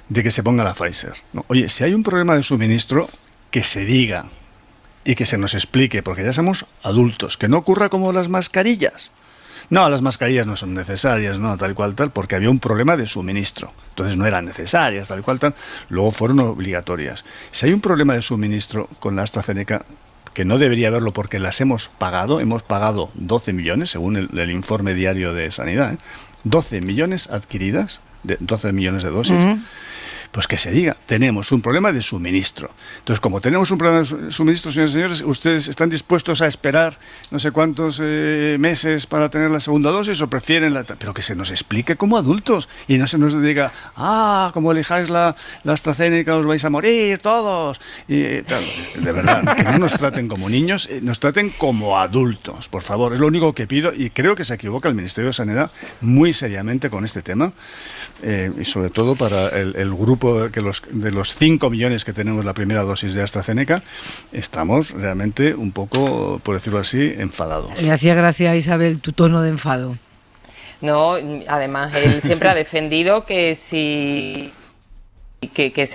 de que se ponga la Pfizer. No, oye, si hay un problema de suministro, que se diga y que se nos explique, porque ya somos adultos, que no ocurra como las mascarillas. No, las mascarillas no son necesarias, no, tal cual, tal, porque había un problema de suministro. Entonces no eran necesarias, tal cual, tal. Luego fueron obligatorias. Si hay un problema de suministro con la AstraZeneca, que no debería haberlo porque las hemos pagado 12 millones, según el informe diario de Sanidad, 12 millones adquiridas, 12 millones de dosis. Pues que se diga, tenemos un problema de suministro. Entonces, como tenemos un problema de suministro, señores y señores, ¿ustedes están dispuestos a esperar no sé cuántos meses para tener la segunda dosis o prefieren pero que se nos explique como adultos y no se nos diga, como elijáis la AstraZeneca os vais a morir todos. Y, claro, de verdad, que no nos traten como niños, nos traten como adultos, por favor. Es lo único que pido, y creo que se equivoca el Ministerio de Sanidad muy seriamente con este tema, y sobre todo para el grupo que de los 5 millones que tenemos la primera dosis de AstraZeneca, estamos realmente un poco, por decirlo así, enfadados. Le hacía gracia a Isabel tu tono de enfado. No, además él siempre ha defendido que se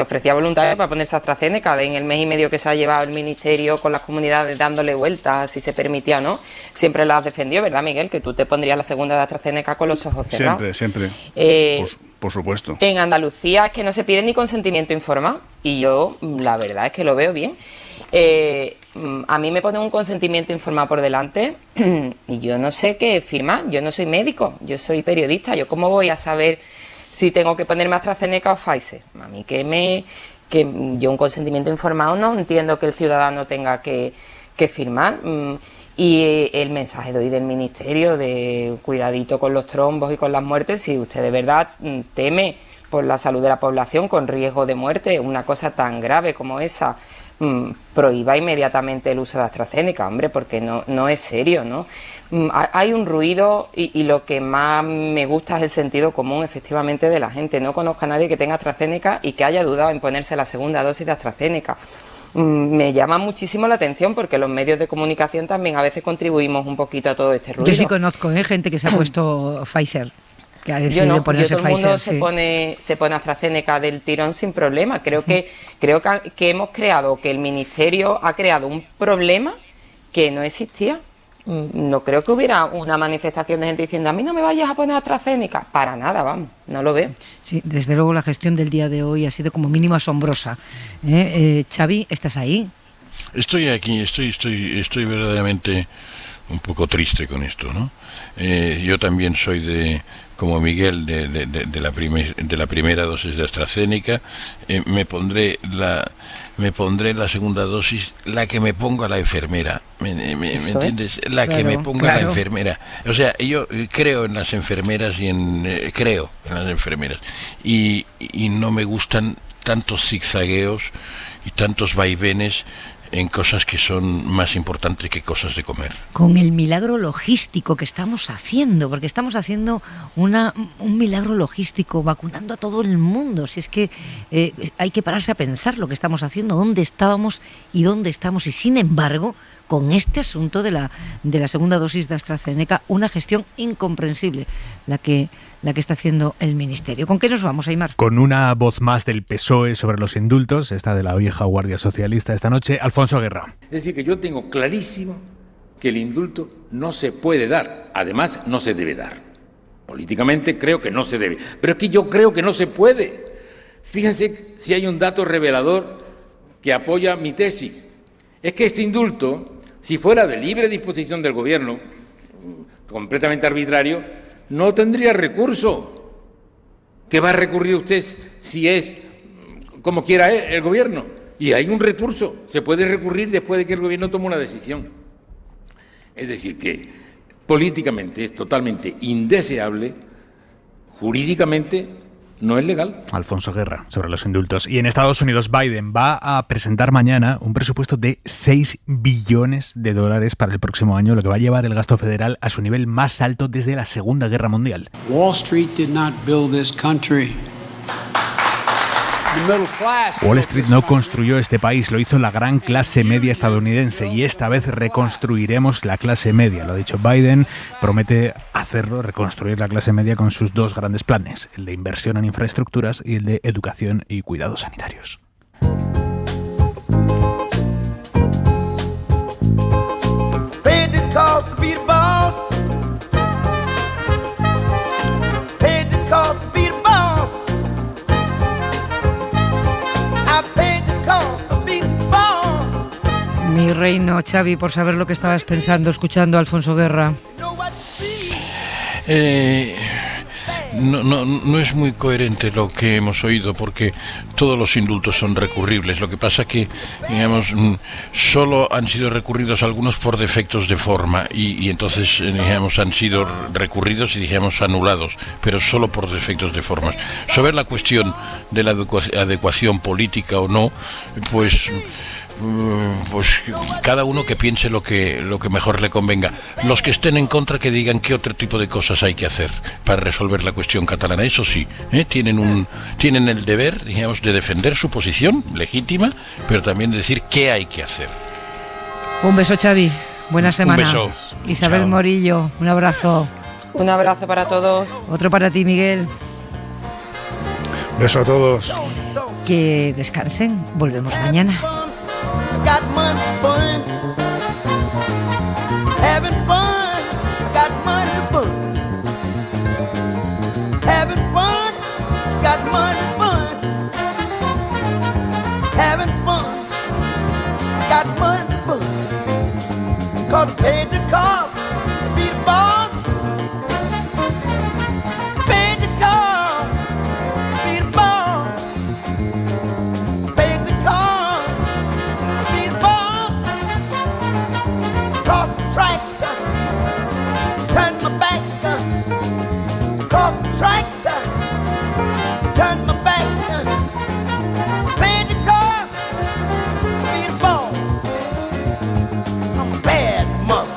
ofrecía voluntario para ponerse AstraZeneca. En el mes y medio que se ha llevado el Ministerio con las comunidades dándole vueltas, si se permitía o no, siempre lo has defendido, ¿verdad, Miguel? Que tú te pondrías la segunda de AstraZeneca con los ojos cerrados. Siempre. Por supuesto. En Andalucía es que no se pide ni consentimiento informado, y yo la verdad es que lo veo bien. A mí me ponen un consentimiento informado por delante y yo no sé qué firmar. Yo no soy médico, yo soy periodista. ¿Yo cómo voy a saber si tengo que ponerme AstraZeneca o Pfizer? A mí que yo un consentimiento informado no entiendo que el ciudadano tenga que firmar. Y el mensaje de hoy del Ministerio de cuidadito con los trombos y con las muertes, si usted de verdad teme por la salud de la población con riesgo de muerte, una cosa tan grave como esa, prohíba inmediatamente el uso de AstraZeneca, hombre, porque no es serio, ¿no? Hay un ruido y lo que más me gusta es el sentido común, efectivamente, de la gente. No conozco a nadie que tenga AstraZeneca y que haya dudado en ponerse la segunda dosis de AstraZeneca. Me llama muchísimo la atención porque los medios de comunicación también a veces contribuimos un poquito a todo este ruido. Yo sí conozco gente que se ha puesto Pfizer, que ha decidido ponerse todo el mundo Pfizer. se pone AstraZeneca del tirón sin problema. Creo que hemos creado, que el Ministerio ha creado un problema que no existía. No creo que hubiera una manifestación de gente diciendo a mí no me vayas a poner AstraZeneca. Para nada, vamos, no lo veo. Sí, desde luego la gestión del día de hoy ha sido como mínimo asombrosa. Xavi, ¿estás ahí? Estoy aquí, estoy verdaderamente un poco triste con esto, ¿no? Yo también soy como Miguel, de la primera dosis de AstraZeneca. Me pondré la segunda dosis, la que me ponga la enfermera. ¿Me entiendes? Que me ponga la enfermera. O sea, yo creo en las enfermeras y no me gustan tantos zigzagueos y tantos vaivenes en cosas que son más importantes que cosas de comer. Con el milagro logístico que estamos haciendo, porque estamos haciendo un milagro logístico, vacunando a todo el mundo. Si es que hay que pararse a pensar lo que estamos haciendo, dónde estábamos y dónde estamos. Y sin embargo, con este asunto de la segunda dosis de AstraZeneca, una gestión incomprensible la que está haciendo el Ministerio. ¿Con qué nos vamos, Aimar? Con una voz más del PSOE sobre los indultos, esta de la vieja guardia socialista esta noche, Alfonso Guerra. Es decir, que yo tengo clarísimo que el indulto no se puede dar, además no se debe dar. Políticamente creo que no se debe, pero es que yo creo que no se puede. Fíjense si hay un dato revelador que apoya mi tesis. Es que este indulto, si fuera de libre disposición del gobierno, completamente arbitrario, no tendría recurso. ¿Qué va a recurrir usted si es como quiera el gobierno? Y hay un recurso, se puede recurrir después de que el gobierno tome una decisión. Es decir, que políticamente es totalmente indeseable, jurídicamente No es legal. Alfonso Guerra, sobre los indultos. Y en Estados Unidos, Biden va a presentar mañana un presupuesto de $6 billones para el próximo año, lo que va a llevar el gasto federal a su nivel más alto desde la Segunda Guerra Mundial. Wall Street did not build this country. Wall Street no construyó este país, lo hizo la gran clase media estadounidense, y esta vez reconstruiremos la clase media. Lo ha dicho Biden, promete hacerlo, reconstruir la clase media con sus dos grandes planes, el de inversión en infraestructuras y el de educación y cuidados sanitarios. Mi reino, Xavi, por saber lo que estabas pensando escuchando a Alfonso Guerra. No es muy coherente lo que hemos oído, porque todos los indultos son recurribles. Lo que pasa que, digamos, solo han sido recurridos algunos por defectos de forma y entonces, digamos, han sido recurridos y, digamos, anulados, pero solo por defectos de formas. Sobre la cuestión de la adecuación política o no, pues cada uno que piense lo que mejor le convenga. Los que estén en contra, que digan qué otro tipo de cosas hay que hacer para resolver la cuestión catalana. Eso sí, tienen el deber, digamos, de defender su posición legítima, pero también de decir qué hay que hacer. Un beso, Xavi. Buena semana. Un beso. Isabel Chao. Morillo, un abrazo. Un abrazo para todos. Otro para ti, Miguel. Beso a todos. Que descansen. Volvemos mañana. Got money fun, having fun, got money fun, having fun, got money fun, having fun, got money fun, 'cause I paid the cost, be the boss, paid the cost, be the boss, paid the cost. Cross the tracks, turn my back, cross the tracks, turn my back, pay the cost, be the boss, I'm a bad mother.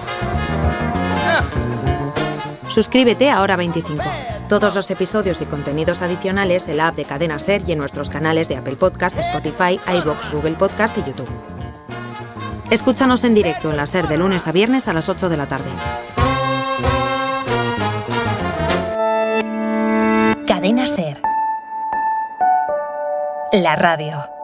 Suscríbete a Hora 25. Todos los episodios y contenidos adicionales en la app de Cadena SER y en nuestros canales de Apple Podcast, Spotify, iVoox, Google Podcast y YouTube. Escúchanos en directo en la SER de lunes a viernes a las 8 de la tarde. Cadena SER. La radio.